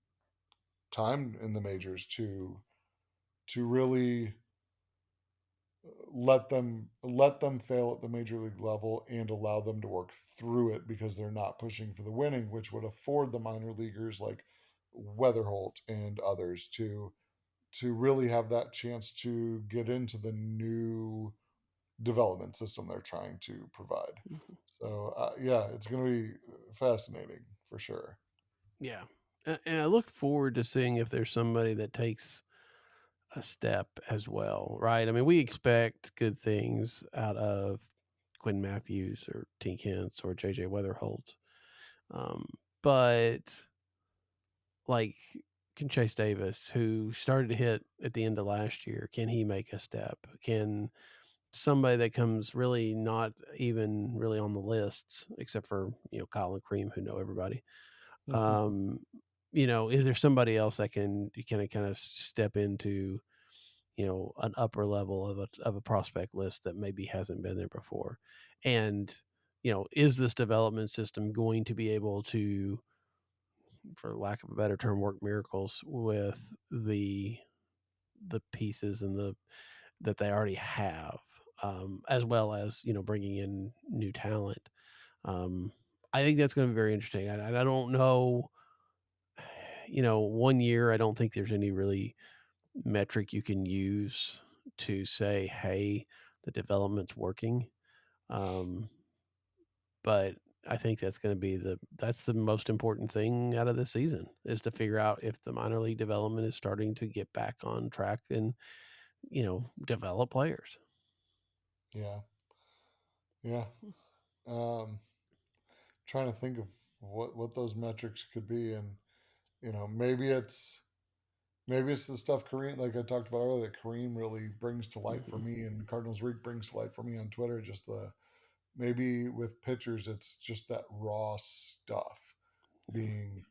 time in the majors to really let them fail at the major league level and allow them to work through it, because they're not pushing for the winning, which would afford the minor leaguers like Weatherholt and others to really have that chance to get into the new development system they're trying to provide. Mhm. So yeah, it's going to be fascinating for sure. Yeah. And I look forward to seeing if there's somebody that takes a step as well, right? I mean, we expect good things out of Quinn Matthews or Tink Hintz or JJ Weatherholt. But like can Chase Davis, who started to hit at the end of last year, can he make a step? Can somebody that comes really not even really on the lists, except for Kyle and Cream, who know everybody, is there somebody else that can kind of step into an upper level of a prospect list that maybe hasn't been there before? And is this development system going to be able to, for lack of a better term, work miracles with the pieces and that they already have, as well as bringing in new talent? I think that's going to be very interesting. I don't know. 1 year, I don't think there's any really metric you can use to say, hey, the development's working. But I think that's going to be that's the most important thing out of this season, is to figure out if the minor league development is starting to get back on track and, develop players. Yeah. Yeah. Um, Trying to think of what those metrics could be, and maybe it's the stuff Kareem, like I talked about earlier, that Kareem really brings to light for me, and Cardinals Reek brings to light for me on Twitter. Just maybe with pitchers, it's just that raw stuff being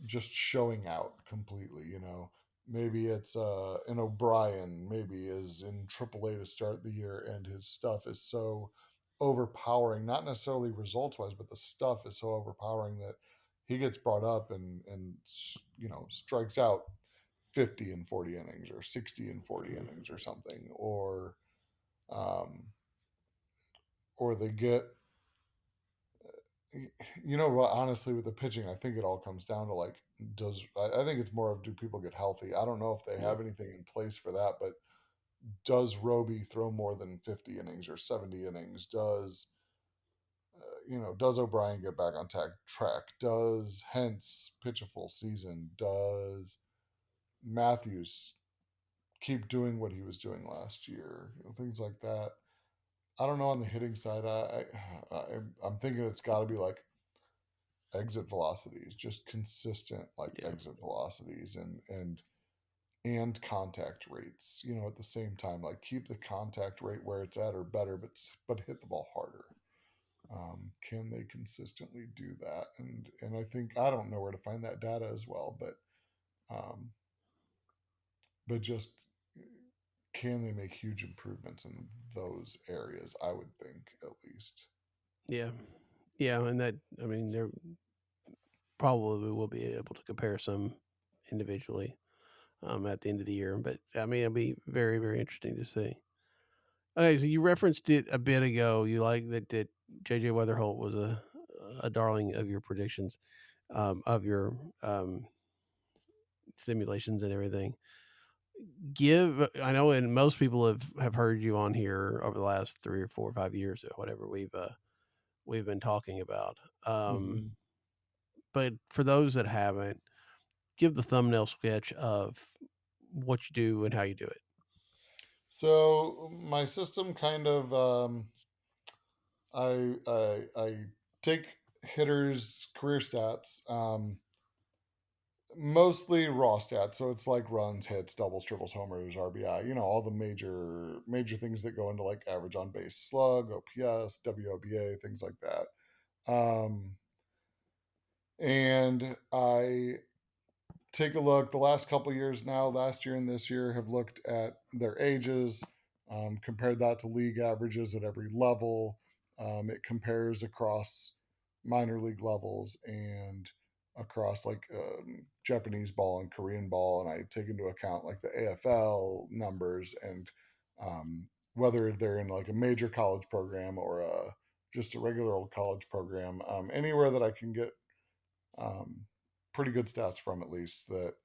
just showing out completely. Maybe it's an O'Brien, maybe is in AAA to start the year, and his stuff is so overpowering, not necessarily results wise, but the stuff is so overpowering that he gets brought up and strikes out 50 in 40 innings or 60 in 40 innings or something, um, or they get, what, honestly, with the pitching, I think it all comes down to, like, I think it's more of, do people get healthy? I don't know if they Yeah. have anything in place for that, but does Roby throw more than 50 innings or 70 innings? Does O'Brien get back on track? Does Hentz pitch a full season? Does Matthews keep doing what he was doing last year? Things like that. I don't know on the hitting side. I'm thinking it's got to be like exit velocities, just consistent like Yeah. exit velocities, and contact rates. At the same time, like keep the contact rate where it's at or better, but hit the ball harder. Can they consistently do that? And I think, I don't know where to find that data as well, um, but just, can they make huge improvements in those areas? I would think, at least. Yeah. Yeah. And that, I mean, there probably will be able to compare some individually at the end of the year. But I mean, it'll be very, very interesting to see. Okay, so you referenced it a bit ago. You like that JJ Weatherholt was a darling of your predictions, of your simulations and everything. I know, and most people have heard you on here over the last 3 or 4 or 5 years or whatever we've been talking about. Mm-hmm. But for those that haven't, give the thumbnail sketch of what you do and how you do it. So my system kind of, I take hitters' career stats, mostly raw stats. So it's like runs, hits, doubles, triples, homers, RBI. All the major things that go into like average on base slug, OPS, WOBA, things like that. And I take a look. The last couple years now, last year and this year, have looked at their ages, compared that to league averages at every level. It compares across minor league levels and across like, Japanese ball and Korean ball, and I take into account like the AFL numbers, and whether they're in like a major college program or just a regular old college program. Anywhere that I can get, um, pretty good stats from, at least that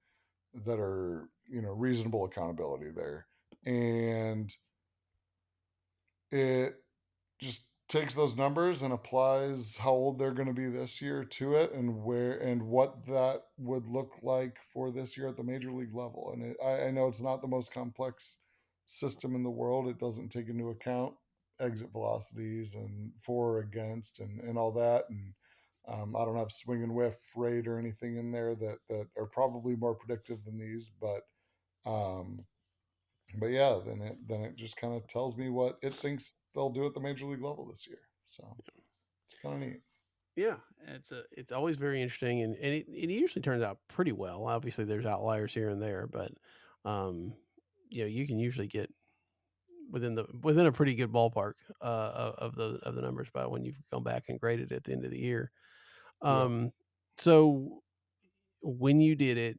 are, reasonable accountability there, and it just takes those numbers and applies how old they're going to be this year to it, and what that would look like for this year at the major league level. And I know it's not the most complex system in the world. It doesn't take into account exit velocities and for or against, and all that, and I don't have swing and whiff rate or anything in there that are probably more predictive than these, um, but yeah, then it just kind of tells me what it thinks they'll do at the major league level this year. So it's kind of neat. Yeah, it's always very interesting, and it usually turns out pretty well. Obviously, there's outliers here and there, but um, you can usually get within a pretty good ballpark of the numbers by when you've gone back and graded at the end of the year. Yeah. So when you did it,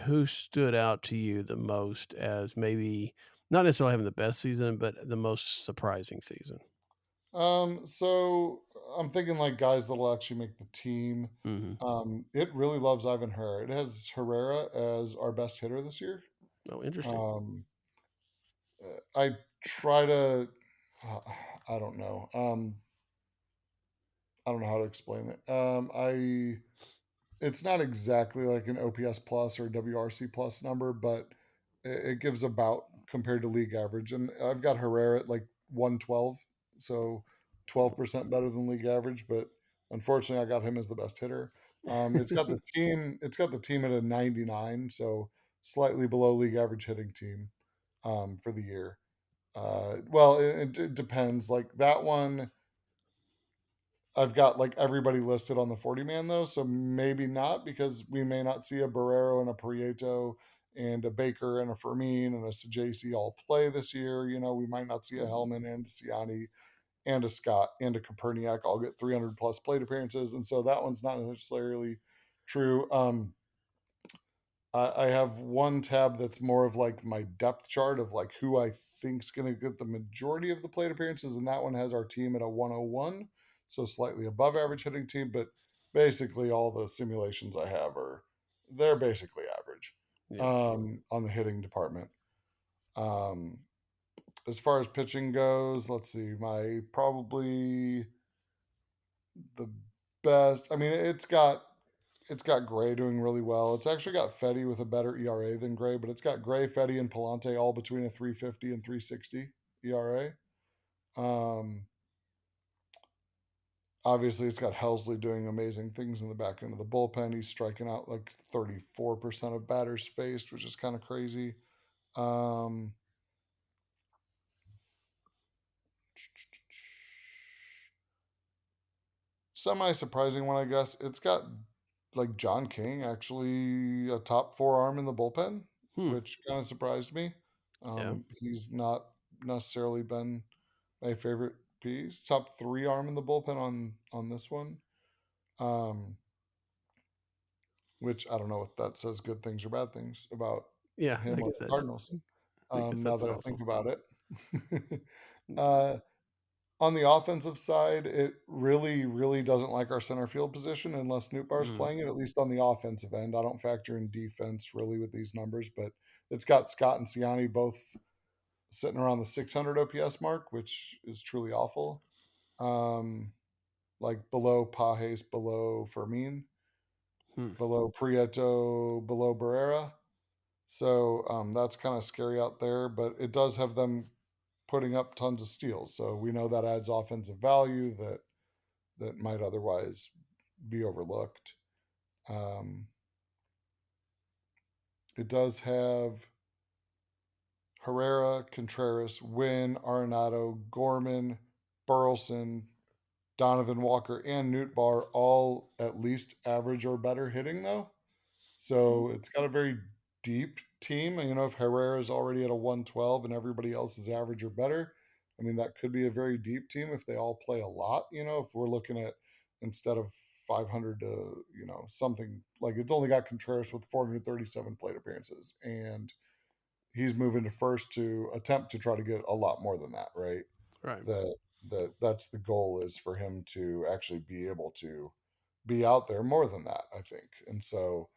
who stood out to you the most as maybe not necessarily having the best season, but the most surprising season? So I'm thinking like guys that'll actually make the team. Hmm. It really loves Ivan Herrera. It has Herrera as our best hitter this year. Oh, interesting. Um, I try to, I don't know. I don't know how to explain it. It's not exactly like an OPS plus or WRC plus number, but it gives about compared to league average. And I've got Herrera at like 112, so 12% better than league average. But unfortunately, I got him as the best hitter. It's got the team. It's got the team at a 99, so slightly below league average hitting team for the year. Well, it depends. Like that one, I've got like everybody listed on the 40 man though, so maybe not because we may not see a Barrero and a Prieto and a Baker and a Fermin and a Sajasi all play this year. We might not see a Hellman and a Ciani and a Scott and a Koperniak all get 300 plus plate appearances, and so that one's not necessarily true. I have one tab that's more of like my depth chart of like who I think's going to get the majority of the plate appearances, and that one has our team at a 101, so slightly above average hitting team. But basically, all the simulations I have they're basically average Yeah. on the hitting department. Um, as far as pitching goes, let's see, my probably the best. I mean, it's got Gray doing really well. It's actually got Fetty with a better ERA than Gray, but it's got Gray, Fetty, and Palante all between a 350 and 360 ERA. Um, Obviously, it's got Helsley doing amazing things in the back end of the bullpen. He's striking out like 34% of batters faced, which is kind of crazy. Um, Semi surprising one, I guess. It's got like John King actually a top four arm in the bullpen, Hmm. which kind of surprised me. Yeah. He's not necessarily been my favorite piece. Top three arm in the bullpen on this one, um, which I don't know if that says good things or bad things about Yeah. him or the Cardinals. I guess Now that's that I awesome. think about it, uh, on the offensive side, it really, really doesn't like our center field position unless Nootbaar's Mm. playing it, at least on the offensive end. I don't factor in defense really with these numbers, but it's got Scott and Ciani both sitting around the 600 OPS mark, which is truly awful. Um, like below Pajes, below Fermin, Hmm. below Prieto, below Barrera. So that's kind of scary out there, but it does have them putting up tons of steals. So we know that adds offensive value that might otherwise be overlooked. Um, it does have Herrera, Contreras, Wynn, Arenado, Gorman, Burleson, Donovan Walker, and Nootbaar all at least average or better hitting, though. So it's got a very deep team. And, if Herrera's already at a 112 and everybody else is average or better, I mean, that could be a very deep team if they all play a lot. If we're looking at instead of 500 to, something like it's only got Contreras with 437 plate appearances. And he's moving to first to attempt to try to get a lot more than that, right? Right. That's the goal is for him to actually be able to be out there more than that, I think. And so,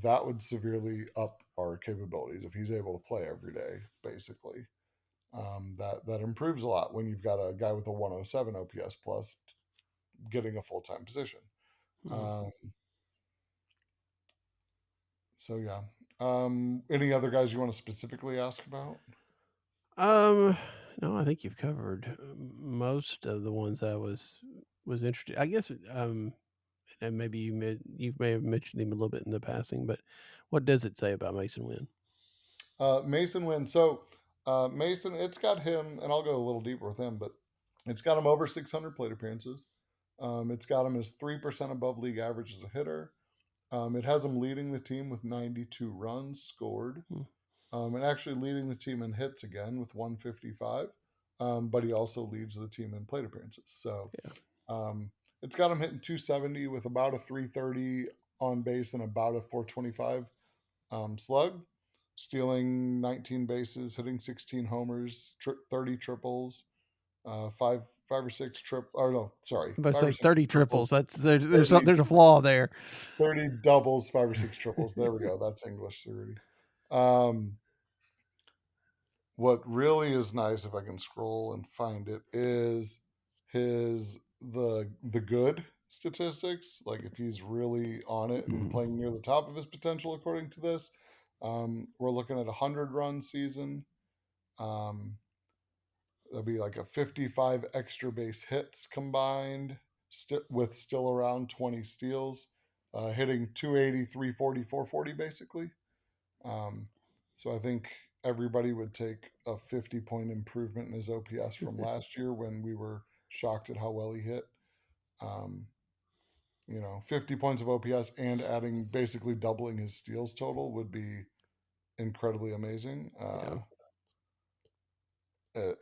that would severely up our capabilities if he's able to play every day, basically. That improves a lot when you've got a guy with a 107 OPS plus getting a full time position. Hmm. Um, so yeah. Any other guys you want to specifically ask about? Um, no, I think you've covered most of the ones I was was interesting. I guess, and maybe you may have mentioned him a little bit in the passing, but what does it say about Mason Wynn? Mason Wynn. So Mason, it's got him, and I'll go a little deeper with him, but it's got him over 600 plate appearances. It's got him as 3% above league average as a hitter. It has him leading the team with 92 runs scored, and actually leading the team in hits again with 155. But he also leads the team in plate appearances. So Yeah. it's got him hitting 270 with about a 330 on base and about a 425 slug, stealing 19 bases, hitting 16 homers, 30 triples, five or six I'm about to five or say six 30 triples. triples, That's 30, there's a flaw there. 30 doubles, five or six triples. There we go. That's English, Cerutti. Um, what really is nice, if I can scroll and find it, is the good statistics. Like if he's really on it and Mhm. playing near the top of his potential, according to this, we're looking at a 100-run season. Um, There'll be like a 55 extra base hits combined, with still around 20 steals, hitting 280, 340, 440 basically. Um, so I think everybody would take a 50-point improvement in his OPS from last year when we were shocked at how well he hit. Um, 50 points of OPS and adding basically doubling his steals total would be incredibly amazing. Yeah.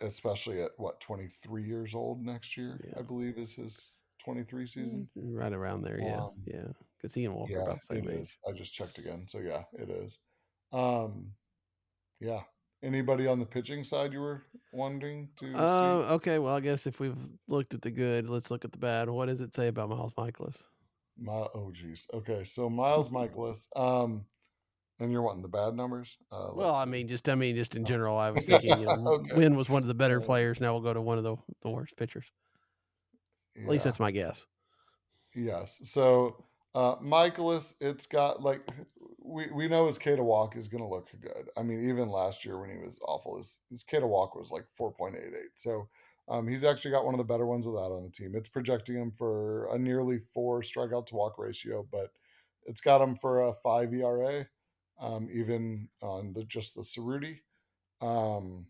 Especially at what, 23 years old next year, Yeah. I believe is his 23 season. Right around there. Yeah. Um, Yeah. Because he and Walker are yeah, about the it same age. is. I just checked again. So yeah, it is. Um, yeah. Anybody on the pitching side you were wanting to see? Okay. Well, I guess if we've looked at the good, let's look at the bad. What does it say about Miles Michaelis? Oh geez. Okay, so Miles Michaelis. And you're wanting the bad numbers? Well, Let's see. just in general, I was thinking, Okay. Wynn was one of the better Uh, players. Now we'll go to one of the worst pitchers. At least yeah. that's my guess. Yes. So Michaelis, it's got like we know his K to walk is going to look good. I mean, even last year when he was awful, his K to walk was like 4.88. So he's actually got one of the better ones of that on the team. It's projecting him for a nearly 4 strikeout to walk ratio, but it's got him for a 5 ERA, even on just the Cerutti. Um,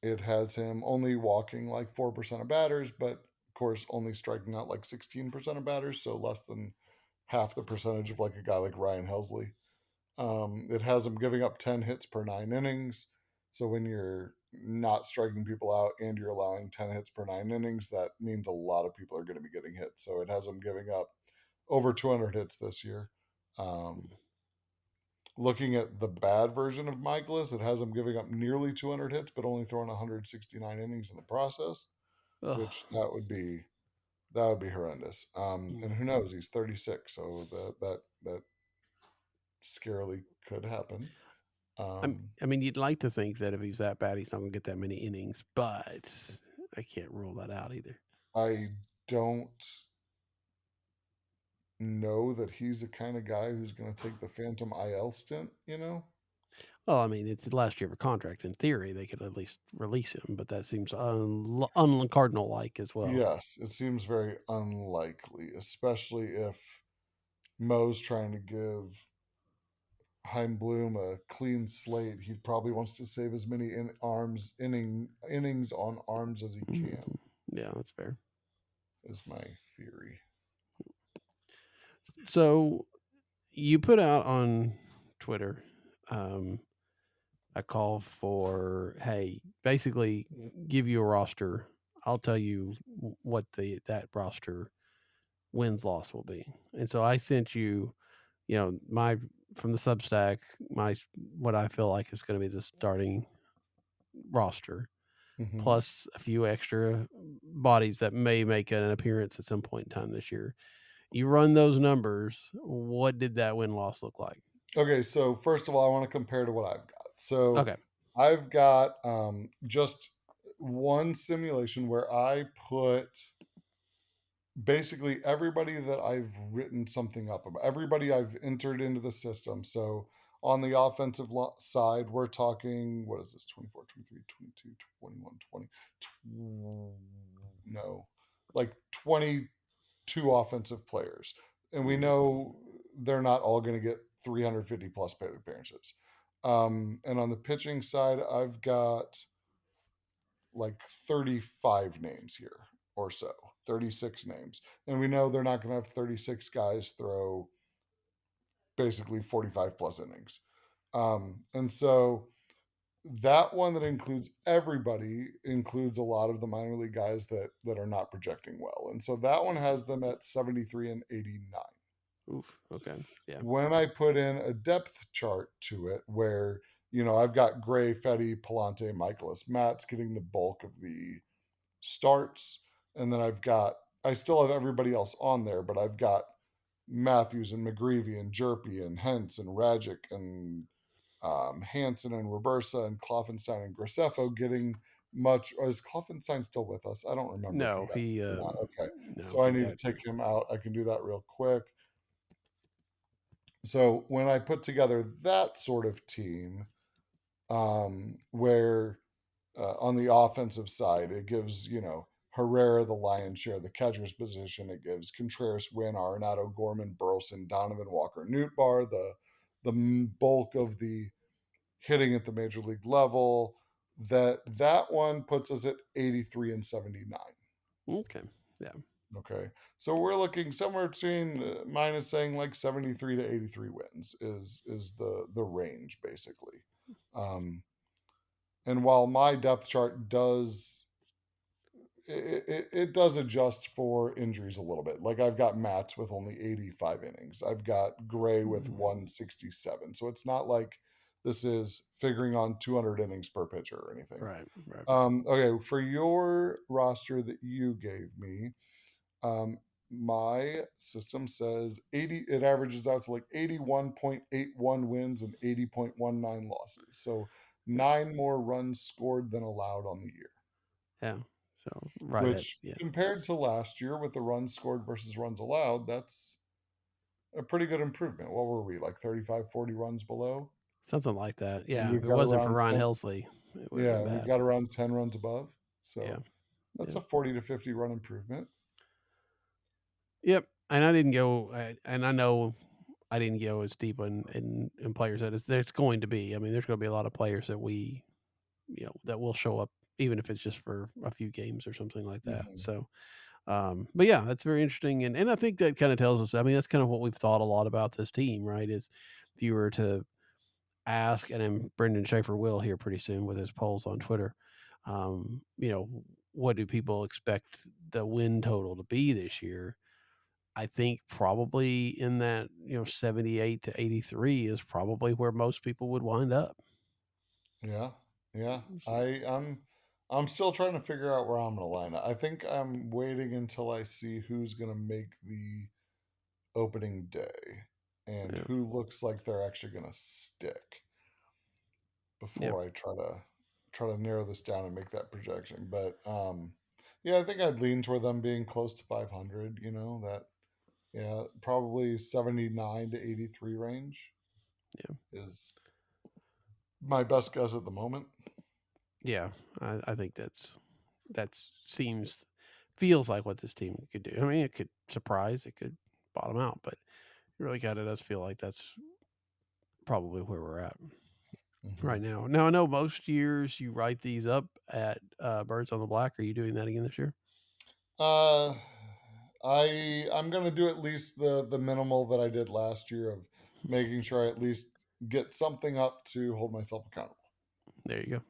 it has him only walking like 4% of batters, but of course only striking out like 16% of batters, so less than half the percentage of like a guy like Ryan Helsley. It has him giving up 10 hits per 9 innings. So when you're not striking people out and you're allowing 10 hits per 9 innings, that means a lot of people are going to be getting hit. So it has him giving up over 200 hits this year. Looking at the bad version of Michaelis, it has him giving up nearly 200 hits, but only throwing 169 innings in the process, Ugh. which that would be horrendous. And who knows? He's 36, so that scarily could happen. I mean, you'd like to think that if he's that bad, he's not going to get that many innings, but I can't rule that out either. I don't know that he's the kind of guy who's going to take the phantom IL stint. Well, I mean, it's the last year of a contract. In theory, they could at least release him, but that seems un-Cardinal like as well. Yes, it seems very unlikely, especially if Mo's trying to give Heimblum a clean slate. He probably wants to save as many innings on arms as he can. Yeah, that's fair. Is my theory. So you put out on Twitter a call for, hey, basically give you a roster. I'll tell you what that roster wins loss will be. And so I sent you, my from the Substack, what I feel like is going to be the starting roster, plus a few extra bodies that may make an appearance at some point in time this year. You run those numbers. What did that win loss look like? Okay, so first of all, I want to compare to what I've got. So Okay. I've got just one simulation where I put basically everybody that I've written something up about, everybody I've entered into the system. So on the offensive side, we're talking, what is this, 24, 23, 22, 21, 20, no, like 22 offensive players, and we know they're not all going to get 350 plus plate appearances. And on the pitching side, I've got like 35 names here or so, 36 names. And we know they're not going to have 36 guys throw basically 45 plus innings. And so that one that includes everybody includes a lot of the minor league guys that are not projecting well. And so that one has them at 73 and 89. Oof. Okay. Yeah. When I put in a depth chart to it where, I've got Gray, Fetty, Palante, Michaelis, Matt's getting the bulk of the starts. And then I still have everybody else on there, but I've got Matthews and McGreevy and Jerpy and Hentz and Rajic and Hansen and Robersa and Kloffenstein and Graceffo getting much. Is Kloffenstein still with us? I don't remember if he No, got he or not. Okay. no, So I he need to got take him out. I can do that real quick. So when I put together that sort of team, where on the offensive side, it gives, Herrera the lion's share of the catcher's position. It gives Contreras, Wynn, Arenado, Gorman, Burleson, Donovan, Walker, Nootbaar, the bulk of the hitting at the major league level. That one puts us at 83 and 79. okay. Yeah. Okay. So we're looking somewhere between mine is saying like 73 to 83 wins is the range basically. And while my depth chart does it does adjust for injuries a little bit. Like I've got Mats with only 85 innings. I've got Gray with 167. So it's not like this is figuring on 200 innings per pitcher or anything. Right. Right. Okay, for your roster that you gave me, my system says 80. It averages out to like 81.81 wins and 80.19 losses. So 9 more runs scored than allowed on the year. Yeah. So right at Which compared to last year with the runs scored versus runs allowed, that's a pretty good improvement. What were we, like 35, 40 runs below? something like that. And Yeah. If we've it got wasn't for around Ron 10. Helsley, it would have Yeah, been we've bad. got around 10 runs above. Yeah. So that's Yeah. a 40 to 50 run improvement. Yep. And I didn't go, and I know I didn't go as deep in players that there's going to be. I mean, there's going to be a lot of players that that will show up, even if it's just for a few games or something like that. Mhm. So, but yeah, that's very interesting. And I think that kind of tells us, I mean, that's kind of what we've thought a lot about this team, right? Is if you were to ask, and then Brendan Schaefer will here pretty soon with his polls on Twitter, what do people expect the win total to be this year? I think probably in that, 78 to 83 is probably where most people would wind up. Yeah. Yeah. So, I'm still trying to figure out where I'm gonna line up. I think I'm waiting until I see who's gonna make the opening day and yeah. who looks like they're actually gonna stick Yep. before I try to narrow this down and make that projection. But yeah, I think I'd lean toward them being close to 500. Probably 79 to 83 range. Yeah. Is my best guess at the moment. Yeah. I think feels like what this team could do. I mean, it could surprise, it could bottom out, but it really kind of does feel like that's probably where we're at right now. Now, I know most years you write these up at Birds on the Black. Are you doing that again this year? Uh, I'm gonna do at least the minimal that I did last year of making sure I at least get something up to hold myself accountable. There you go.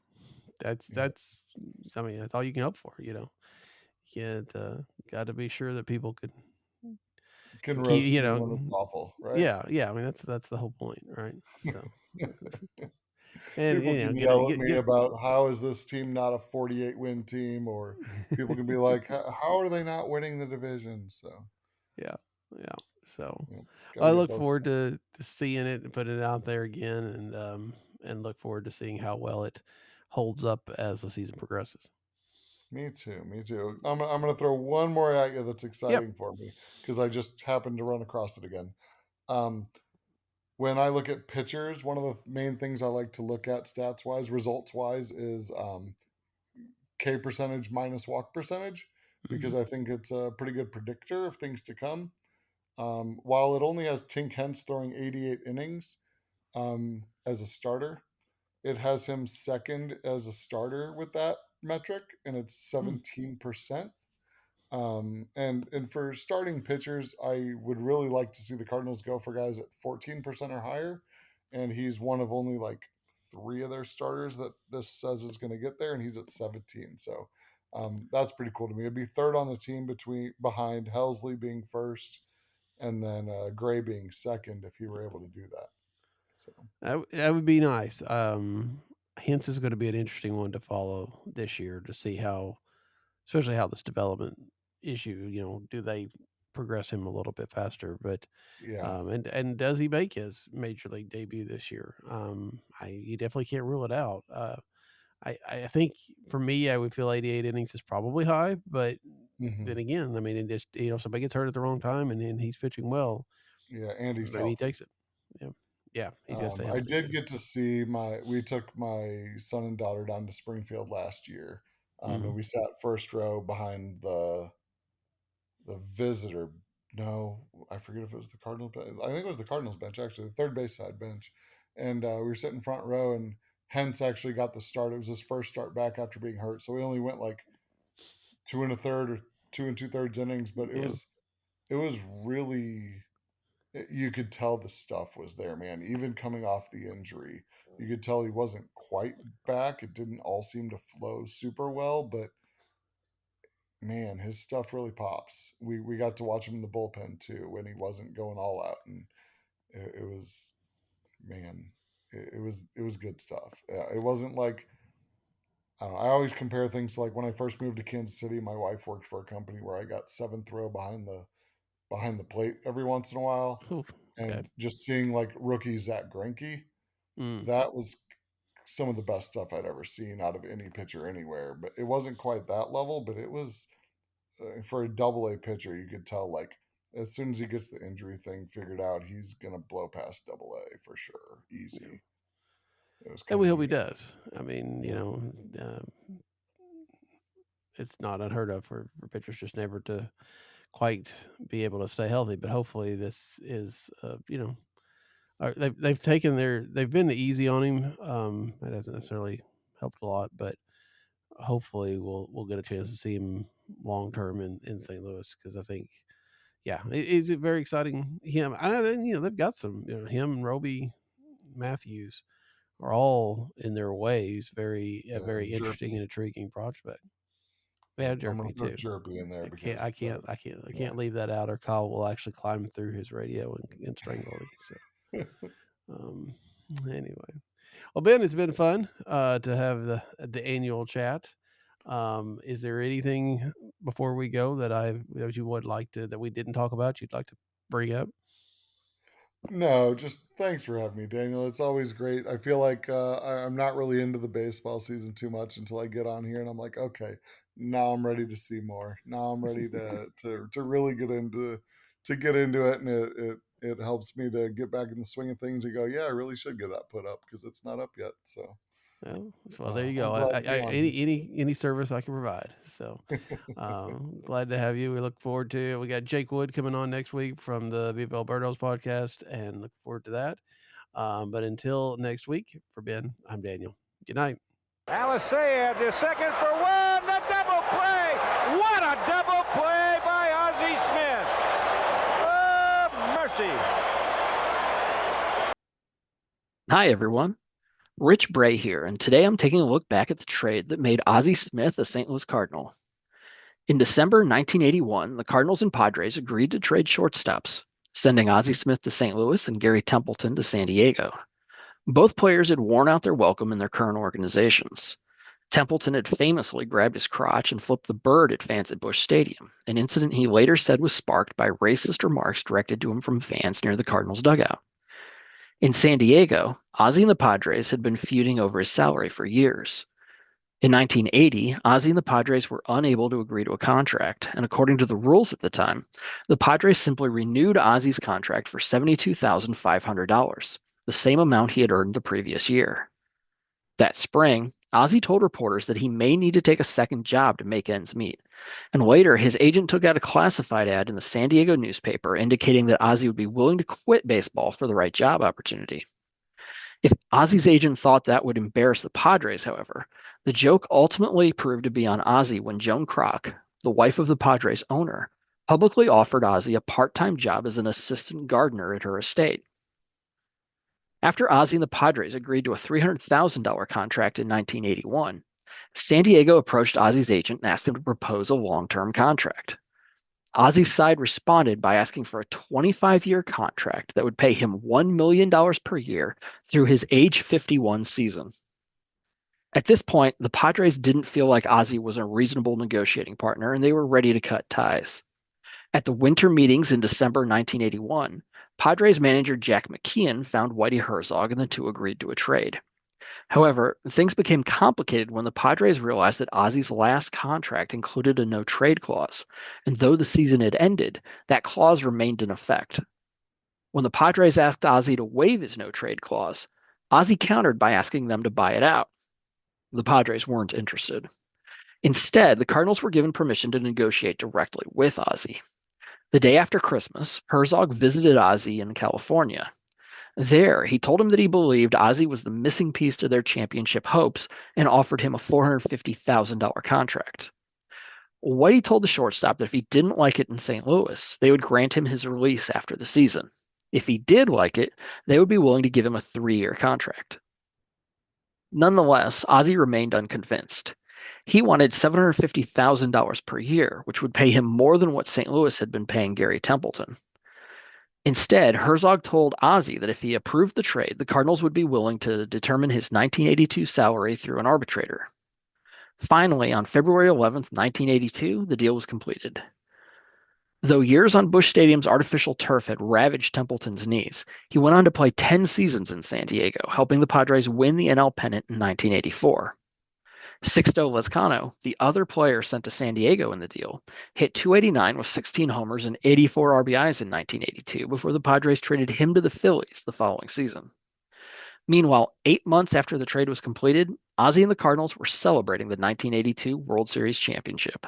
Yeah, I mean, that's all you can hope for, You can't, got to be sure that people could can keep, roast me when it's awful, right? yeah, yeah. I mean, that's the whole point, right? So, and People can get it, yell at me get about how is this team not a 48 win team, or people can be like, how are they not winning the division? So yeah, yeah. So, yeah, got to I get look both forward sides. to seeing it and putting it out there again, and look forward to seeing how well it holds up as the season progresses. Me too. Me too. I'm going to throw one more at you that's Yep. exciting for me because I just happened to run across it again. Um, when I look at pitchers, one of the main things I like to look at stats wise, results wise, is K percentage minus walk percentage. because I think it's a pretty good predictor of things to come. While it only has Tink Hence throwing 88 innings as a starter, it has him second as a starter with that metric, and it's 17%. And for starting pitchers, I would really like to see the Cardinals go for guys at 14% or higher, and he's one of only like three of their starters that this says is going to get there, and he's at 17. So that's pretty cool to me. It'd be third on the team behind Helsley being first, and then Gray being second if he were able to do that. So that would be nice. Hence is going to be an interesting one to follow this year to see how, especially how this development issue, do they progress him a little bit faster? But yeah. and does he make his major league debut this year? You definitely can't rule it out. I think for me, I would feel 88 innings is probably high, but then again, I mean, it just somebody gets hurt at the wrong time, and then he's pitching well. Yeah, and he's Maybe he healthy. takes it. Yeah, he's got to stay I healthy did too. get to see we took my son and daughter down to Springfield last year, and we sat first row behind the visitor. No, I forget if it was the Cardinals bench. I think it was the Cardinals bench, actually, the third base side bench. And we were sitting front row, and Hence actually got the start. It was his first start back after being hurt. So we only went like 2 1/3 or 2 2/3 innings, but Yeah. it was really, you could tell the stuff was there, man. Even coming off the injury, you could tell he wasn't quite back. It didn't all seem to flow super well, but man, his stuff really pops. We got to watch him in the bullpen too when he wasn't going all out, and it was, man, it was good stuff. It wasn't like, I don't know. I always compare things to like when I first moved to Kansas City. My wife worked for a company where I got seventh row behind the plate every once in a while, Ooh, okay. and just seeing like rookie Zach Greinke, that was some of the best stuff I'd ever seen out of any pitcher anywhere. But it wasn't quite that level, but it was, for a double A pitcher, you could tell like as soon as he gets the injury thing figured out, he's gonna blow past double A for sure, Yeah. easy. It was And kind we of hope he neat. does. I mean, it's not unheard of for pitchers just never to quite be able to stay healthy. But hopefully, this is, they've been easy on him. That hasn't necessarily helped a lot, but hopefully we'll get a chance to see him long term in St. Louis, because I think, yeah, it's very exciting. Him, I know, they've got some, him and Roby Matthews are all in their ways Yeah, very and interesting and Jerpy. intriguing prospect. Yep, Yeah, I'm gonna Jerpy throw too. Jerpy in there I can't, I because can't, I that's, can't, I yeah. can't leave that out, or Kyle will actually climb through his radio and strangle me. So, um, anyway, well, Ben, it's been fun to have the annual chat. Is there anything before we go that you would like to, that we didn't talk about, you'd like to bring up? No, just thanks for having me, Daniel. It's always great. I feel like I'm not really into the baseball season too much until I get on here, and I'm like, okay, now I'm ready to see more. Now I'm ready to really get into it, and it helps me to get back in the swing of things. And go, yeah, I really should get that put up because it's not up yet. So Well, there you I'm go. glad to be on Any service I can provide. So, here. glad to have you. We look forward to it. We got Jake Wood coming on next week from the Viva Alberto's podcast, and look forward to that. But until next week, for Ben, I'm Daniel. Good night. Alisea to second for one. The double play. What a double play by Ozzie Smith. Oh, mercy. Hi, everyone. Rich Bray here, and today I'm taking a look back at the trade that made Ozzie Smith a St. Louis Cardinal. In December 1981, the Cardinals and Padres agreed to trade shortstops, sending Ozzie Smith to St. Louis and Gary Templeton to San Diego. Both players had worn out their welcome in their current organizations. Templeton had famously grabbed his crotch and flipped the bird at fans at Busch Stadium, an incident he later said was sparked by racist remarks directed to him from fans near the Cardinals' dugout. In San Diego, Ozzie and the Padres had been feuding over his salary for years. In 1980, Ozzie and the Padres were unable to agree to a contract, and according to the rules at the time, the Padres simply renewed Ozzie's contract for $72,500, the same amount he had earned the previous year. That spring, Ozzie told reporters that he may need to take a second job to make ends meet. And later, his agent took out a classified ad in the San Diego newspaper indicating that Ozzie would be willing to quit baseball for the right job opportunity. If Ozzie's agent thought that would embarrass the Padres, however, the joke ultimately proved to be on Ozzie when Joan Kroc, the wife of the Padres owner, publicly offered Ozzie a part-time job as an assistant gardener at her estate. After Ozzie and the Padres agreed to a $300,000 contract in 1981, San Diego approached Ozzie's agent and asked him to propose a long-term contract. Ozzie's side responded by asking for a 25-year contract that would pay him $1 million per year through his age 51 season. At this point, the Padres didn't feel like Ozzie was a reasonable negotiating partner, and they were ready to cut ties. At the winter meetings in December 1981, Padres manager Jack McKeon found Whitey Herzog, and the two agreed to a trade. However, things became complicated when the Padres realized that Ozzie's last contract included a no-trade clause, and though the season had ended, that clause remained in effect. When the Padres asked Ozzie to waive his no-trade clause, Ozzie countered by asking them to buy it out. The Padres weren't interested. Instead, the Cardinals were given permission to negotiate directly with Ozzie. The day after Christmas, Herzog visited Ozzie in California. There, he told him that he believed Ozzie was the missing piece to their championship hopes and offered him a $450,000 contract. Whitey told the shortstop that if he didn't like it in St. Louis, they would grant him his release after the season. If he did like it, they would be willing to give him a 3-year contract. Nonetheless, Ozzie remained unconvinced. He wanted $750,000 per year, which would pay him more than what St. Louis had been paying Gary Templeton. Instead, Herzog told Ozzie that if he approved the trade, the Cardinals would be willing to determine his 1982 salary through an arbitrator. Finally, on February 11, 1982, the deal was completed. Though years on Busch Stadium's artificial turf had ravaged Templeton's knees, he went on to play 10 seasons in San Diego, helping the Padres win the NL pennant in 1984. Sixto Lezcano, the other player sent to San Diego in the deal, hit .289 with 16 homers and 84 RBIs in 1982 before the Padres traded him to the Phillies the following season. Meanwhile, 8 months after the trade was completed, Ozzie and the Cardinals were celebrating the 1982 World Series championship.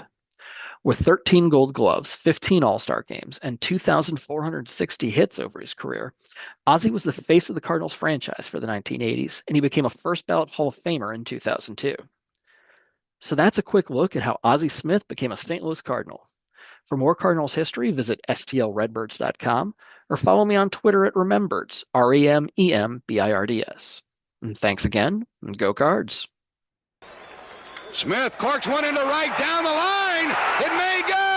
With 13 Gold Gloves, 15 All-Star games, and 2,460 hits over his career, Ozzie was the face of the Cardinals franchise for the 1980s, and he became a first-ballot Hall of Famer in 2002. So that's a quick look at how Ozzie Smith became a St. Louis Cardinal. For more Cardinals history, visit stlredbirds.com or follow me on Twitter at Remembirds, REMEMBIRDS. And thanks again, and go Cards. Smith corks one into right, down the line. It may go.